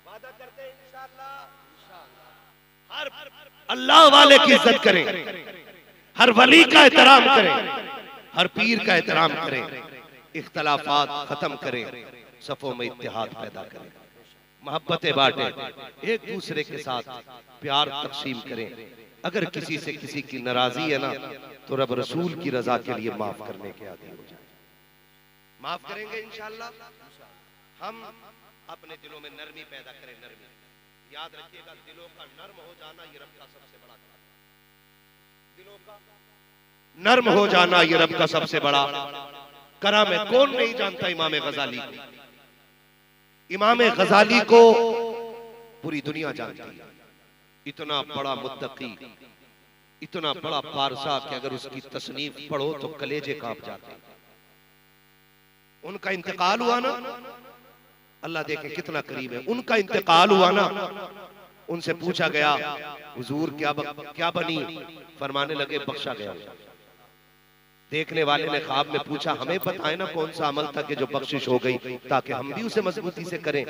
वादा करते हैं इंशाअल्लाह, हर अल्लाह वाले की इज्जत करें, हर वली का एहतराम करें, हर पीर का एहतराम करें, इख्तलाफात खत्म करें, सफों में इत्तेहाद पैदा करें, मोहब्बतें बांटें, एक दूसरे के साथ प्यार तकसीम करें। अगर किसी से किसी की नाराजी है ना तो रब रसूल की रजा के लिए माफ करने के आदी हो जाए, माफ करेंगे इंशाअल्लाह। हम अपने दिलों में नरमी पैदा करें, नरमी। याद रखिएगा दिलों का नर्म हो जाना ये रब का सबसे बड़ा काम, दिलों का नर्म हो जाना ये रब का सबसे बड़ा करम है। कौन नहीं जानता इमाम गजाली को? इमाम गजाली को पूरी दुनिया जानती है, इतना बड़ा मुत्तकी, इतना बड़ा पारसा कि अगर उसकी तसनीफ पढ़ो तो कलेजे कांप जाते हैं। उनका इंतकाल हुआ ना, अल्लाह देखे कितना करीब है, उनका इंतकाल हुआ ना, उनसे पूछा गया हुजूर क्या बनी? फरमाने लगे बख्शा गया। देखने वाले ने ख्वाब में पूछा हमें बताए ना कौन सा अमल था कि जो बख्शिश हो गई, ताकि हम भी उसे मजबूती से करें।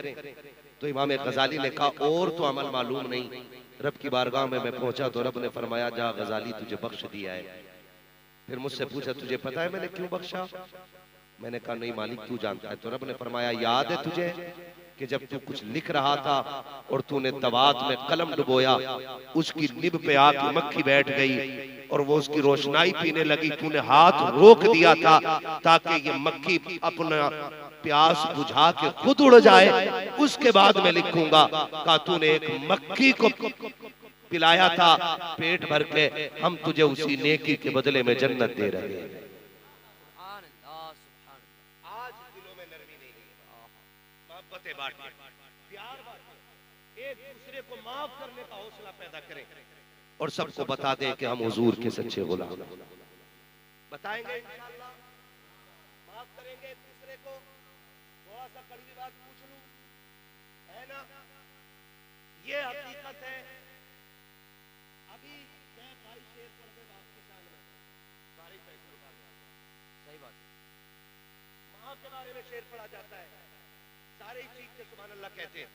तो इमाम गजाली ने कहा और तो अमल मालूम नहीं। रब की बारगाह में मैं पहुंचा तो रब ने फरमाया जा गजाली तुझे बख्श दिया है। फिर मुझसे पूछा तुझे पता है मैंने क्यों बख्शा? मैंने कहा नहीं मालिक तू जानता है। तो रब ने फरमाया याद है तुझे कि जब तू कुछ लिख रहा था और तूने तवात में कलम डुबोया, उसकी निब पे आके मक्खी बैठ गई और वो उसकी रोशनाई पीने लगी, तूने हाथ रोक दिया था ताकि ये मक्खी अपना प्यास बुझा के खुद उड़ जाए, उसके बाद मैं लिखूंगा। कहा तूने एक मक्खी को पिलाया था पेट भर के, हम तुझे उसी नेकी के बदले में जन्नत दे रहे हैं। आज दिलों में नरमी नहीं है, मोहब्बतें बांटें, प्यार बांटें, एक दूसरे को माफ करने का हौसला पैदा करें और सबको बता दें कि हम हुजूर के सच्चे गुलाम। बताएंगे इंशाअल्लाह, माफ करेंगे एक दूसरे को। थोड़ा सा कड़वी बात पूछ लूं, है ना, ये हकीकत है। अभी मैं भाई शेर पढ़ते बाप की शान में सारी फैसले उठा लिया, सही बात है। माँ के बारे में शेर पढ़ा जाता है, सारे चीज के सुभान अल्लाह कहते हैं।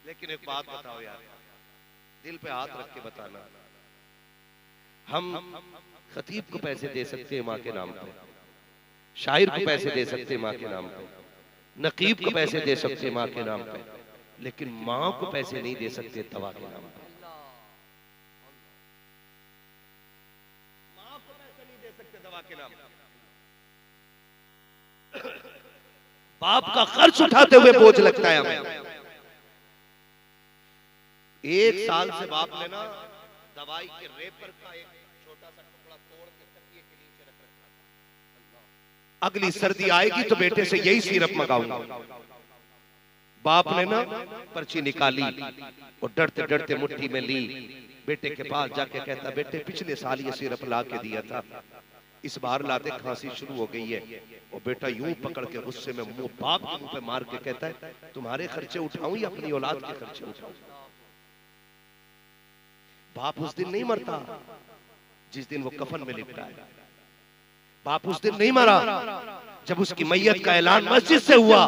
लेकिन एक बात बताओ यार, दिल पे हाथ रख के बताना, हम खतीब को पैसे दे सकते हैं माँ के नाम पे, शायर को पैसे दे सकते हैं माँ के नाम पे, नकीब को पैसे दे सकते हैं माँ के नाम पे, लेकिन माँ को पैसे नहीं दे सकते तवा के नाम पे। माँ को पैसे नहीं दे सकते दवा के नाम पे। बाप का खर्च उठाते हुए बोझ लगता है हमें। एक साल से बाप ने ना दवाई के रेपर का एक छोटा सा टुकड़ा तोड़ के तकिए के नीचे रख रखा था। अगली सर्दी आएगी तो बेटे से यही सिरप मंगाऊंगा। बाप ने ना पर्ची निकाली और डरते डरते मुट्ठी में ली, बेटे के पास जाके कहता, बेटे पिछले साल ये सिरप ला के दिया था, इस बार लाते खांसी शुरू हो गई है। और बेटा यूं पकड़ के गुस्से में मुंह बाप के मुंह पे मार के कहता है, तुम्हारे खर्चे उठाऊं या अपनी औलाद के खर्चे उठाऊं? बाप उस दिन नहीं मरता जिस दिन वो कफन में लिपटा है। बाप उस दिन नहीं मरा जब उसकी मैयत का ऐलान मस्जिद से हुआ।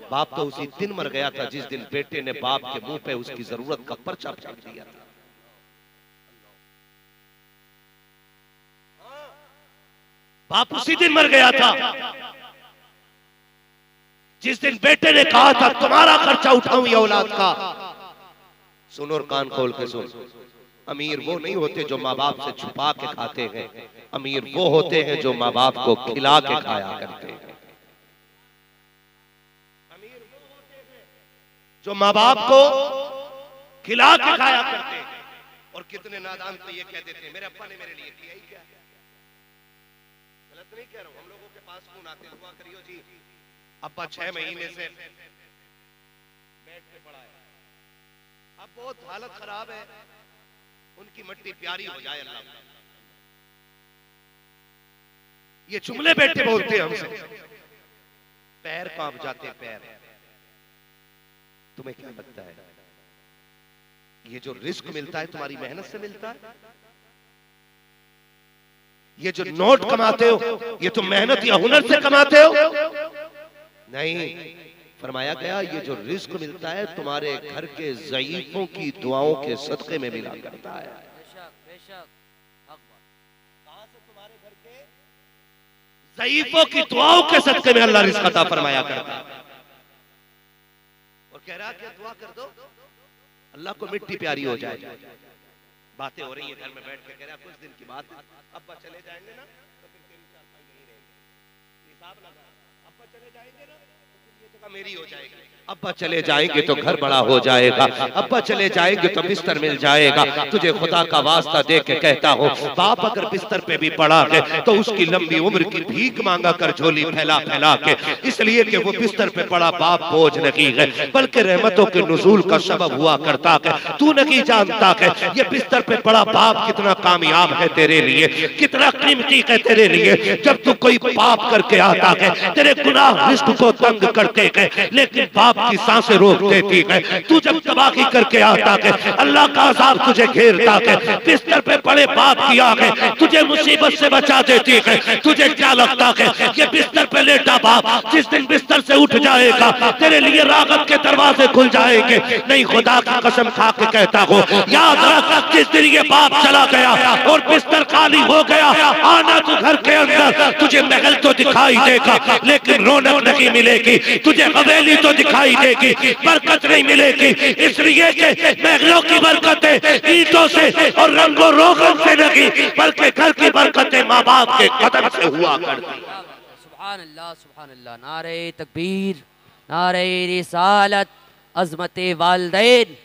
बाप तो उसी दिन मर गया था जिस दिन बेटे ने बाप के मुंह पे उसकी जरूरत का पर्चा छाप दिया था। बाप उसी दिन मर गया था जिस दिन बेटे ने कहा था तुम्हारा खर्चा उठाऊं या औलाद का। सुन और कान खोल के सुन, अमीर वो नहीं होते जो माँ बाप से छुपा के खाते हैं, अमीर वो होते हैं जो माँ बाप को खिला के खाया करते हैं। अमीर वो होते हैं जो माँ बाप को खिला के खाया करते हैं। और कितने नादान तो ये कह देते हैं, मेरे अब्बा ने मेरे लिए किया ही क्या। गलत नहीं कह रहा हूं, हम लोगों के पास फोन आते, दुआ करियो जी अब्बा 6 महीने से बेड पे पड़ा है, अब बहुत हालत खराब है, उनकी मट्टी प्यारी हो जाए अल्लाह। ये जुमले बेटे बोलते हैं हमसे, पैर कांप जाते पैर। तुम्हें क्या लगता है ये जो रिस्क मिलता है तुम्हारी मेहनत से मिलता है? ये जो नोट कमाते हो ये तुम मेहनत या हुनर से कमाते हो? नहीं, फरमाया गया ये जो रिस्क मिलता है तुम्हारे घर के ज़ईफों की दुआओं के सदक़े में मिला करता है। कहां से? तुम्हारे घर के ज़ईफों की दुआओं के सदक़े में अल्लाह रिस्क अता फरमाया करता है। और कह रहा कि दुआ कर दो अल्लाह को मिट्टी प्यारी हो जाए। बातें हो रही है घर में बैठ के, कह रहा कुछ दिन की बात है, अब्बा चले जाएंगे ना तो फिर 3-4 साल यही रहेंगे, हिसाब लगा, अब्बा चले जाएंगे ना तो फिर ये जगह मेरी हो जाएगी, अब्बा चले जाएंगे तो घर बड़ा हो जाएगा, अब्बा चले जाएंगे तो बिस्तर मिल जाएगा। तुझे खुदा का वास्ता दे के कहता हूँ, बाप अगर बिस्तर पे भी पड़ा है तो उसकी लंबी उम्र की भीख मांगा कर झोली फैला फैला के, इसलिए कि वो बिस्तर पे पड़ा बाप बोझ नहीं है बल्कि रहमतों के नुज़ूल का सबब हुआ करता है। तू नहीं जानता है ये बिस्तर पे पड़ा बाप कितना कामयाब है तेरे लिए, कितना कीमती है तेरे लिए। जब तू कोई पाप करके आता है तेरे गुनाह रिस्क को तंग करते हैं लेकिन बाप की सांसें रोक देती है। तू जब तबाही करके आता है अल्लाह का अज़ाब तुझे घेरता है, बिस्तर पे पड़े बाप की आंखें तुझे मुसीबत से बचा देती है। तुझे क्या लगता है ये बिस्तर पे लेटा बाप जिस दिन बिस्तर से उठ जाएगा तेरे लिए राहत के दरवाजे खुल जाएंगे? नहीं, खुदा की कसम खा के कहता हूँ, याद रख जिस दिन ये बाप चला गया और बिस्तर खाली हो गया, आना तू घर के अंदर, तुझे महल तो दिखाई देगा लेकिन रौनक नहीं मिलेगी, तुझे हवेली तो दिखाई देगी, बरकत नहीं मिलेगी। इसलिए कि महलों की बरकतें ईंटों से और रंगो रोगन से नहीं बल्कि घर की बरकतें माँ बाप के कदम से हुआ करती। सुभान अल्लाह, सुभान अल्लाह, नारे तकबीर, नारे रिसालत, अज़मते वालिदैन,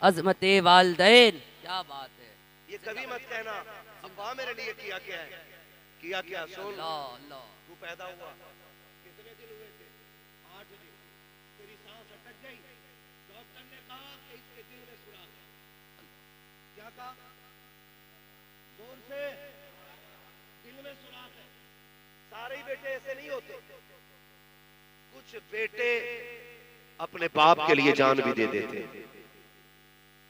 अज़मते वालिदैन। क्या बात है, ये कभी मत कहना अब्बा मेरे लिए किया क्या है, किया क्या। सुन, तू पैदा हुआ कितने दिन हुए थे? 8 दिन। तेरी सांस अटक गई, डॉक्टर ने कहा कि इसके दिल में सुराख है। क्या कहा? जोर से, दिल में सुराख है। सारे ही बेटे ऐसे नहीं होते, कुछ बेटे अपने बाप के लिए जान भी दे देते हैं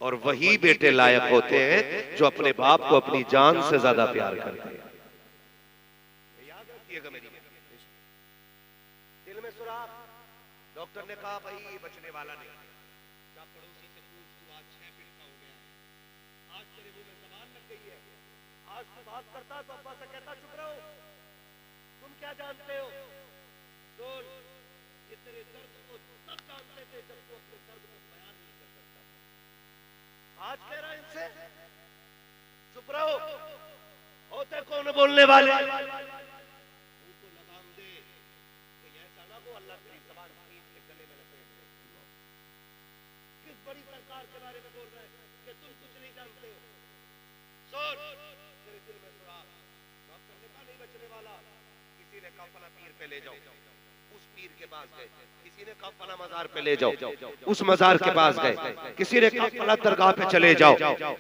और वही बेटे लायक होते हैं जो अपने बाप को अपनी जान से ज्यादा प्यार करते हैं। याद रखिएगा मेरी, दिल में सुराख। डॉक्टर ने कहा भाई ये बचने वाला नहीं। क्या पड़ोसी से पूछ, तू आज 6 फीट का हो गया, आज तेरे मुंह में जबान लग गई है, आज तू बात करता तो अब्बा से कहता चुप रहो, तुम क्या जानते हो। सुन, ये तेरे दर्द को तब जानते थे जब तू अपने दर्द को बयान नहीं कर सकता। आज कह रहा है इनसे चुप रहो, होते कौन बोलने वाले, उनको लगाम दे तो ऐसा ना हो अल्लाह तेरी ज़बान खींच के गले में लपेट दे। किस बड़ी सरकार के बारे में बोल रहे हैं कि तुम कुछ नहीं जानते हो। सुन, तेरे दिल में सुराख, डॉक्टर ने कहा नहीं बचने वाला, किसी ने कहा फला पीर पे ले जाओ, उस पीर के पास गए। किसी ने कहा फला मजार पे ले जाओ, उस मजार के पास गए। किसी ने कहा फला दरगाह पे चले जाओ।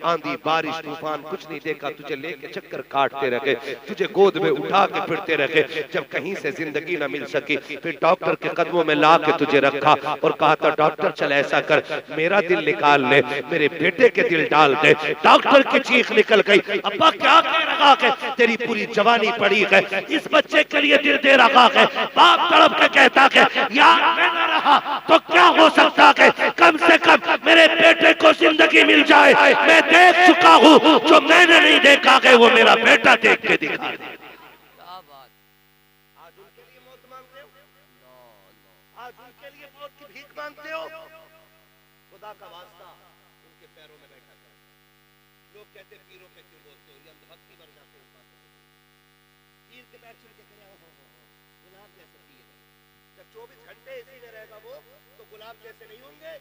आंधी बारिश तूफान कुछ नहीं देखा, तुझे लेके चक्कर काटते रहे, तुझे गोद में उठा के फिरते रहे। जब कहीं से जिंदगी न मिल सकी, फिर डॉक्टर के कदमों में ला के तुझे रखा और कहा था डॉक्टर चल ऐसा कर, मेरा दिल निकाल ले, मेरे बेटे के दिल डाल दे। डॉक्टर की चीख निकल गई, अब्बा क्या कह रहा है, तेरी पूरी जवानी पड़ी है, इस बच्चे के लिए दिल दे रहा है। बाप तड़प के कहता है यार मैं न रहा तो क्या हो सकता है, कम से कम मेरे बेटे को जिंदगी मिल जाए। मैं देख चुका हूँ, जो मैंने नहीं देखा है वो मेरा बेटा देख के दिखा दे। क्या बात। आज उनके लिए मौत मांगते हो, आज उनके लिए मौत की भीख मांगते हो। खुदा का वास्ता उनके पैरों में बैठा कर। लोग कहते पीरों पे क्यों बोलते हो, ये अंधभक्ति बन जाते हो। पीर के पैर छू के कह रहे हो गुलाब जैसे पीर है। जब 24 घंटे इसी में रहेगा वो, तो गुलाब जैसे नहीं होंगे।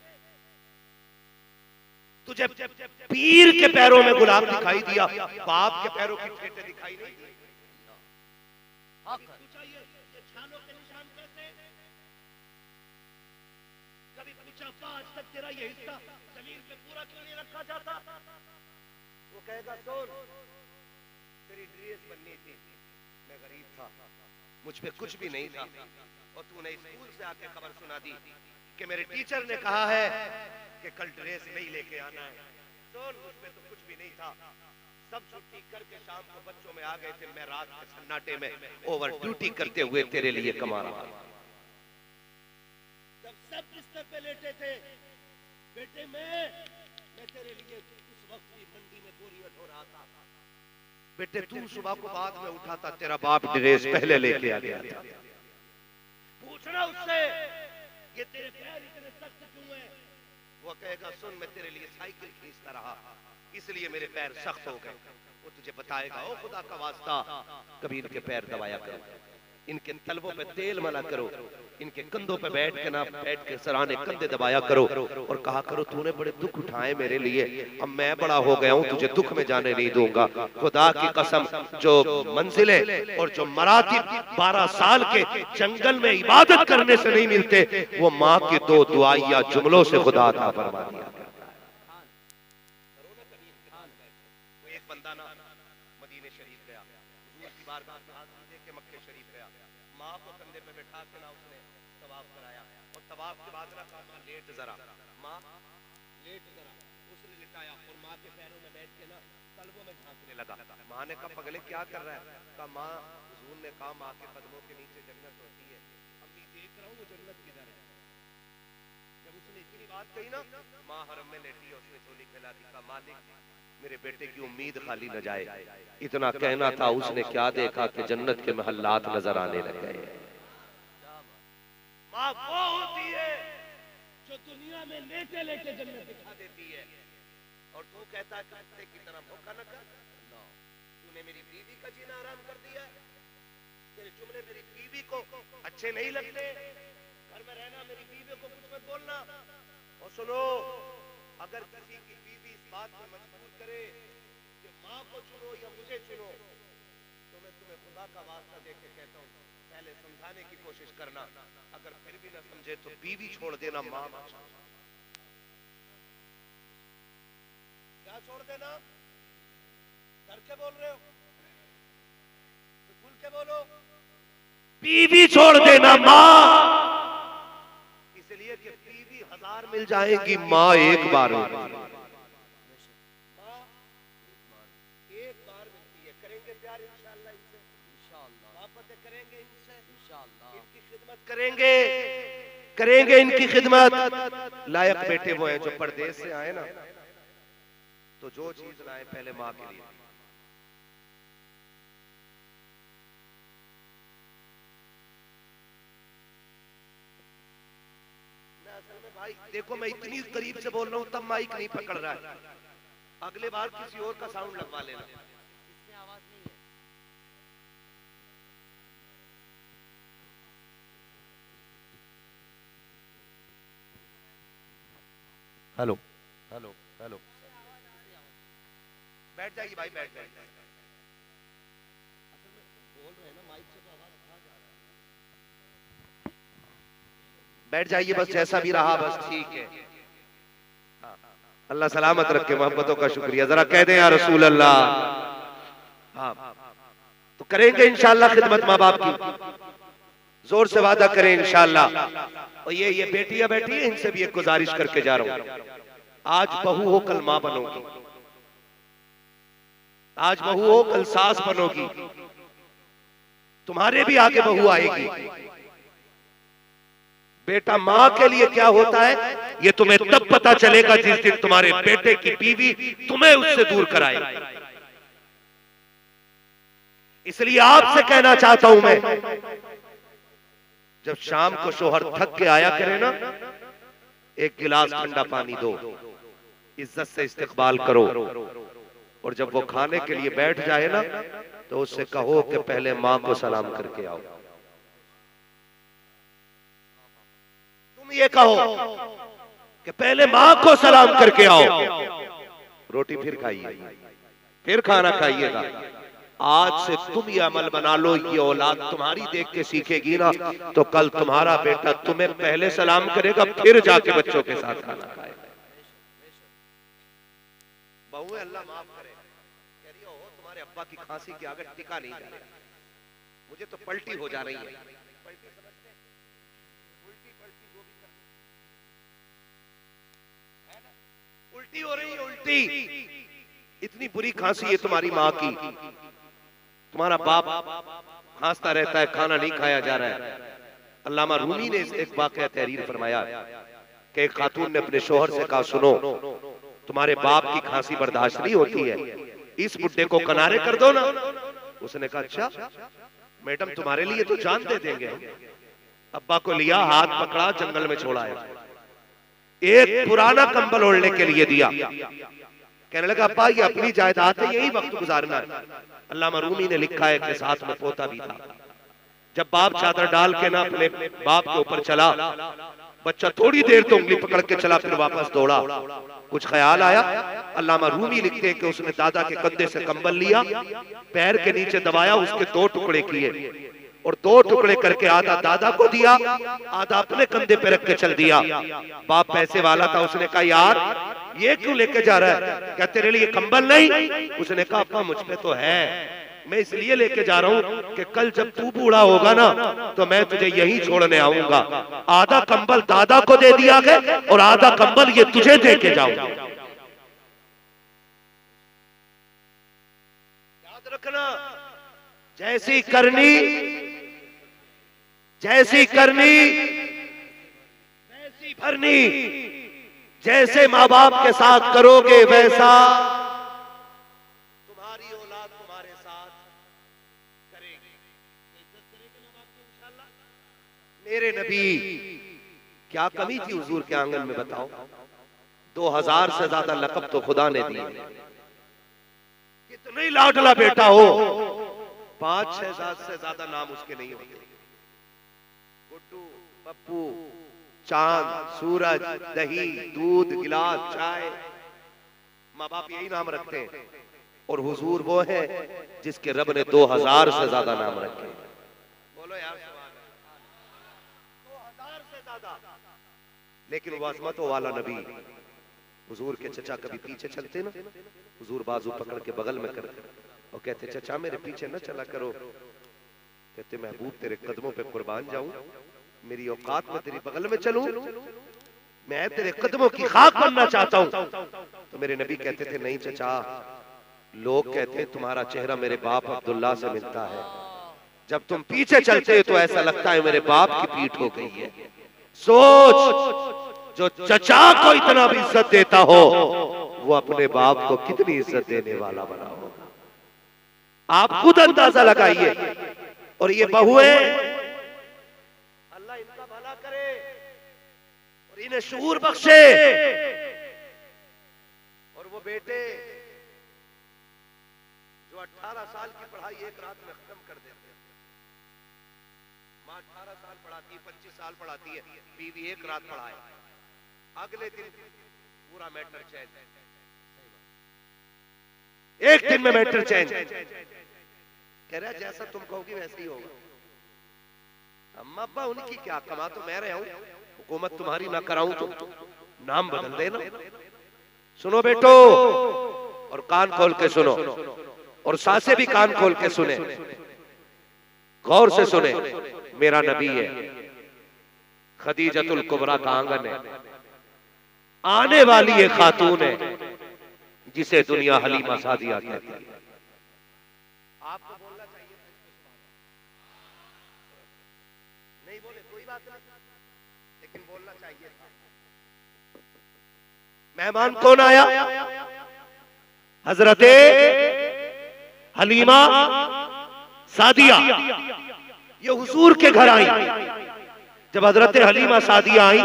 तुझे पीर के पैरों में गुलाब दिखाई दिया, बाप के पैरों की फेंटे दिखाई नहीं दी। पूछा ये छालों के निशान कैसे? कभी पूछा आज तक तेरा ये हिस्सा जमीन पे पूरा क्यों नहीं रखा जाता? वो कहेगा सुन, तेरी ड्रेस बननी थी, मैं गरीब था, मुझ पे कुछ भी नहीं था, और तूने स्कूल से आके खबर सुना दी कि मेरे टीचर ने कहा है कि कल ड्रेस नहीं लेके आना है। सुन, मुझ पे तो कुछ भी नहीं था, सब छुट्टी करके शाम को बच्चों में आ गए थे, मैं रात के सन्नाटे में ओवर ड्यूटी करते हुए तेरे लिए कमा रहा था। जब सब बिस्तर पे लेटे थे, बेटे मैं तेरे लिए उस वक्त भी मंडी में बोरियां ढो रहा था। बेटे तू सुबह को बाद में उठा था, तेरा बाप ड्रेस पहले लेके आ गया था। पूछना उससे ये तेरे पैर इतने सख्त क्यों हैं? वो कहेगा सुन, मैं तेरे लिए साइकिल खींचता रहा, इसलिए मेरे पैर सख्त हो गए। वो तुझे बताएगा ओ खुदा का वास्ता कभी इनके पैर दबाया करो, इनके तलवों पे तेल मला करो, इनके कंधों पे बैठ के ना बैठ के सराहने कंधे दबाया करो और कहा करो तूने बड़े दुख उठाए मेरे लिए, अब मैं बड़ा हो गया हूं, तुझे दुख में जाने नहीं दूंगा। खुदा की कसम, जो मंजिलें और जो मरातिब 12 साल के जंगल में इबादत करने से नहीं मिलते, वो माँ की 2 दुआइया जुमलों से खुदा अता फरमा दिया। एक बंदा ना मदीने शरीफ गया, हुजूर की बारगाह में हाजिरी दे के मक्के शरीफ गया, माँ को कंधे पे बैठा के ना उसने तवाफ कराया, और तवाफ के बाद ना कहा माँ लेट जरा, माँ लेट जरा, उसने लिटाया और माँ के पैरों में बैठ के ना तलवों में झांकने लगा। माँ ने कहा पगले क्या कर रहा है? कहा माँ हुजूर ने कहा माँ के कदमों के नीचे जन्नत होती है, अम्मी देख रहा हूँ वो जन्नत किधर है। जब उसने इतनी बात कही ना, माँ हरम में लेटी है, उसने झोली फैला दी, कहा मालिक मेरे बेटे की उम्मीद खाली न जाए। इतना कहना था, उसने क्या देखा कि जन्नत के महल्लात नजर आने लग गए। माँ वो होती है जो दुनिया में लेटे लेटे जन्नत दिखा देती है, और तू कहता है कुत्ते की तरह भूखा न कर। तूने मेरी बीवी का जीना आराम कर दिया, तेरे जुमले मेरी बीवी को अच्छे नहीं लगते, घर में रहना, मेरी बीवी को कुछ मत बोलना। और सुनो, अगर किसी की बीवी इस बात में मजबूर करे कि माँ को चुनो या मुझे चुनो, तो मैं तुम्हें खुदा का वास्ता दे के कहता हूँ पहले समझाने की कोशिश करना, अगर फिर भी ना समझे तो बीवी छोड़ देना, माँ क्या छोड़ देना? डर के बोल रहे हो? तो खुल के बोलो, बीवी छोड़ देना माँ, इसलिए कि बीवी 1000 मिल जाएगी, माँ एक बार होगी। माँ एक बार मिलती है, करेंगे प्यार इंशाअल्लाह इनसे, इंशाअल्लाह मोहब्बतें करेंगे इनसे, इंशाअल्लाह इनकी खिदमत करेंगे इनकी खिदमत। लायक बेटे वो हैं जो परदेश से आए ना, तो जो चीज लाए पहले माँ के लिए। असल में भाई देखो, मैं इतनी करीब से बोल रहा हूँ तब माइक नहीं पकड़ रहा है, अगले बार किसी और का साउंड लगवा लेना। इसमें आवाज नहीं है। हेलो हेलो हेलो, बैठ जाइए भाई, बैठ जाइए। असल में बोल रहे हैं ना माइक से, तो आवाज बैठ जाइए बस, जैसा भी रहा बस ठीक है। अल्लाह सलामत रखे, मोहब्बतों का शुक्रिया। जरा कह दें या रसूल अल्लाह। हाँ, तो करेंगे इंशाअल्लाह खिदमत माँ बाप की, जोर से वादा करें इंशाअल्लाह। और ये बेटियां बैठी है, इनसे भी एक गुजारिश करके जा रहा हूं, आज बहू हो कल मां बनोगी, आज बहू हो कल सास बनोगी, तुम्हारे भी आगे बहू आएगी। बेटा मां के लिए क्या होता है ये तुम्हें तब पता चलेगा जिस दिन तुम्हारे बेटे की बीवी तुम्हें उससे दूर कराए। इसलिए आपसे कहना चाहता हूं मैं, जब शाम को शोहर थक के आया करे ना, एक गिलास ठंडा पानी दो, इज्जत से इस्तकबाल करो, और जब वो खाने के लिए बैठ जाए ना तो उससे कहो कि पहले मां को सलाम करके आओ। तुम ये कहो कि पहले मां को सलाम करके आओ, रोटी फिर खाइए, फिर खाना खाइएगा। आज से तुम ये अमल बना लो, ये औलाद तुम्हारी देख के सीखेगी ना, तो कल तुम्हारा बेटा तुम्हें पहले सलाम करेगा, फिर जाके बच्चों के साथ खाना खाएगा। बहू अल्लाह माफ करे, कह रही हो तुम्हारे अब्बा की खांसी की आगे टिका नहीं जा रहा, मुझे तो पलटी हो जा रही है। उल्टी हो रही है, उल्टी, इतनी बुरी खांसी है तुम्हारी माँ की, तुम्हारा बाप खांसता रहता है, खाना नहीं खाया जा रहा है। अल्लामा रूमी ने एक वाक़या तहरीर फरमाया कि एक खातून ने अपने शोहर से कहा, सुनो तुम्हारे बाप की खांसी बर्दाश्त नहीं होती है, इस बुड्ढे को किनारे कर दो ना। उसने कहा अच्छा मैडम तुम्हारे लिए तो जान दे देंगे। अब्बा को लिया, हाथ पकड़ा, जंगल में छोड़ाया, एक पुराना कंबल ओढ़ने के लिए दिया, कहने लगा अब्बा ये अपनी जायदाद है, यही वक्त गुजारना है। अल्लामा रूमी ने लिखा है कि साथ में पोता भी था। जब बाप चादर डाल के ना अपने बाप के ऊपर चला, बच्चा थोड़ी देर तो उंगली पकड़ के चला, फिर वापस दौड़ा। कुछ ख्याल आया, अल्लामा रूमी लिखते हैं कि उसने दादा के कंधे से कंबल लिया, पैर के नीचे दबाया, उसके 2 टुकड़े किए और 2 टुकड़े करके आधा दादा को दिया, आधा अपने कंधे पे रख के चल दिया। बाप पैसे वाला था, उसने कहा यार ये क्यों लेके जा रहा है? क्या तेरे लिए कंबल नहीं? उसने कहा अब्बा मुझ पे तो है, मैं इसलिए लेके जा रहा हूं कि कल जब तू बूढ़ा होगा ना तो मैं तुझे यहीं छोड़ने आऊंगा। आधा कंबल दादा को दे दिया गया और आधा कंबल ये तुझे दे के जाऊंगा। याद रखना, जैसी करनी वैसी भरनी, जैसे माँ बाप के साथ करोगे वैसा तुम्हारी औलाद तुम्हारे साथ करेगी। इज्जत करेगी माँ बाप की इंशाअल्लाह। मेरे नबी क्या कमी थी हुजूर के आंगन में बताओ? 2000 से ज्यादा लक़ब तो खुदा ने दिए। कितने लाडला बेटा हो, 5-6 से ज्यादा नाम उसके नहीं होते। गुड्डू, पप्पू, चांद, सूरज, दही, दूध, गिलास, चाय, माँ बाप यही नाम रखते हैं। और हुजूर वो है जिसके रब ने 2000 से ज्यादा नाम रखे। बोलो यार 2000 से ज्यादा। लेकिन वो अज़मतों वाला नबी, हुजूर के चचा कभी पीछे चलते ना, हुजूर बाजू पकड़ के बगल में करते और कहते चचा मेरे पीछे न चला करो। कहते महबूब तेरे कदमों पे कुर्बान जाऊं, मेरी औकात में तेरी बगल में चलूं, मैं तेरे कदमों की खाक बनना चाहता हूं। तो मेरे नबी कहते थे नहीं चचा, लोग कहते हैं तुम्हारा चेहरा मेरे बाप अब्दुल्ला से मिलता है, जब तुम पीछे चलते हो तो ऐसा लगता है मेरे बाप की पीठ हो गई है। सोच, जो चचा को इतना भी इज्जत देता हो वो अपने बाप को कितनी इज्जत देने वाला बना होगा, आप खुद अंदाजा लगाइए। और ये बहुएं अल्लाह इनका भला करे और इन्हें शऊर बख्शे। और वो बेटे जो 18 साल की पढ़ाई एक रात में खत्म कर देते हैं, माँ 18 साल पढ़ाती है, 25 साल पढ़ाती है, बीवी एक रात पढ़ाए, अगले दिन पूरा मैटर चेंज, एक दिन में मैटर चेंज। कह रहा जैसा तुम कहोगी वैसे ही होगा। अम्मा अब्बा उनकी क्या, कमा तो मैं रहा हूं, हुकूमत तुम्हारी ना कराऊं तो नाम बदल देना। सुनो बेटो, और कान खोल के सुनो, और सासे भी कान खोल के सुने, गौर से सुने। मेरा नबी है, खदीजतुल कुबरा का आंगन है, आने वाली ये खातून है जिसे दुनिया हलीमा सादिया कहती है। आपको बोलना चाहिए, नहीं बोले कोई बात नहीं, लेकिन बोलना चाहिए था। मेहमान कौन आया? हजरते हलीमा सादिया। ये हुजूर के घर आई। जब हजरत हलीमा सादिया आई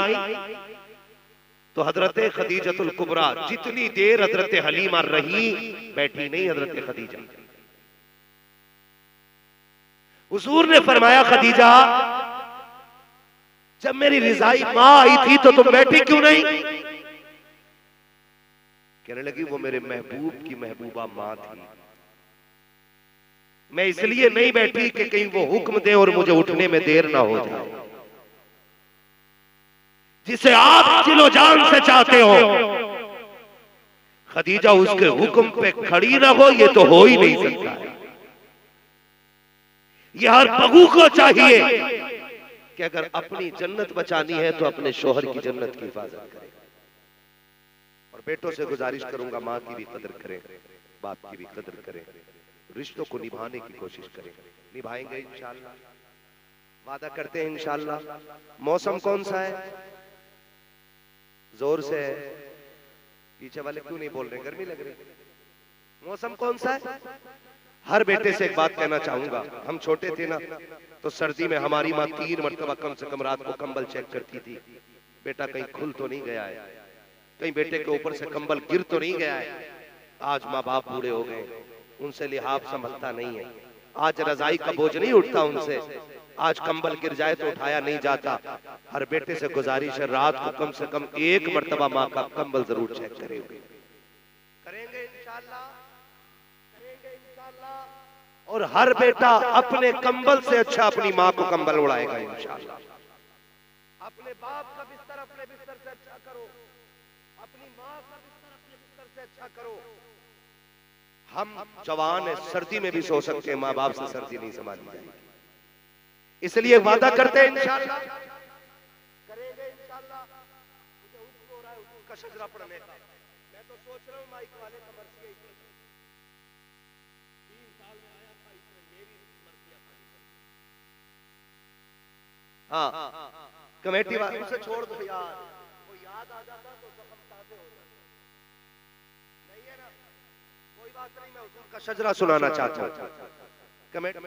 तो हजरत खदीजतुल कुबरा जितनी देर हजरत हलीमा रही, बैठी नहीं हजरत खदीजा। हुजूर ने फरमाया, खदीजा जब मेरी रिजाई मां आई थी तो तुम बैठी क्यों नहीं? कहने लगी, वो मेरे महबूब की महबूबा मां थी, मैं इसलिए नहीं बैठी कि कहीं वो हुक्म दे और मुझे उठने में देर ना हो जाए। जिसे आप दिलो जान से चाहते हो खदीजा, उसके हुक्म पे खड़ी ना हो, ये तो हो ही नहीं सकता है। ये हर बहू को चाहिए कि अगर अपनी जन्नत बचानी है तो अपने शोहर की जन्नत की हिफाजत करे। और बेटों से गुजारिश करूंगा, माँ की भी कदर करें, बाप की भी कदर करें, रिश्तों को निभाने की कोशिश करें। निभाएंगे इंशाअल्लाह, वादा करते हैं इंशाअल्लाह। मौसम कौन सा है? जोर से है, पीछे वाले क्यों नहीं बोल रहे? गर्मी लग रही। मौसम कौन सा है? हर बेटे से एक बात कहना चाहूंगा, हम छोटे थे ना तो सर्दी में हमारी माँ 3 मरतबा कम से कम रात को कंबल चेक करती थी, बेटा कहीं खुल तो नहीं गया है, कहीं बेटे के ऊपर से कंबल गिर तो नहीं गया है। आज माँ बाप बूढ़े हो गए, उनसे लिहाफ संभलता नहीं है, आज रजाई का बोझ नहीं उठता उनसे, आज कंबल गिर जाए तो उठाया नहीं जाता। हर बेटे से गुजारिश है, रात को कम से कम 1 मरतबा माँ का कंबल जरूर चेक करेंगे। करेंगे इंशाअल्लाह, करेंगे इंशाअल्लाह। और हर बेटा अपने कंबल से अच्छा अपनी माँ को कंबल उड़ाएगा इंशाअल्लाह। अपने बाप का बिस्तर अपने बिस्तर से अच्छा करो, अपनी माँ का बिस्तर अपने बिस्तर से अच्छा करो। हम जवान है, सर्दी में भी सो सकते हैं, माँ बाप से सर्दी नहीं संभाली जाएगी। इसलिए वादा करते हैं इंशाअल्लाह, करेंगे इंशाअल्लाह। मुझे हुक्म हो रहा है हुजूर का शजरा पढ़ने का, मैं तो सोच रहा हूँ माइक वाले का मर्जी है, 3 साल में आया था, इसमें मेरी मर्जियां खाली। हाँ, कमेटी वालों से छोड़ दो यार, वो याद आ जाता तो जख्म ताज़े हो जाते। नहीं है ना, कोई बात नहीं, मैं हुजूर का शजरा सुनाना चाहता हूँ। कमेटी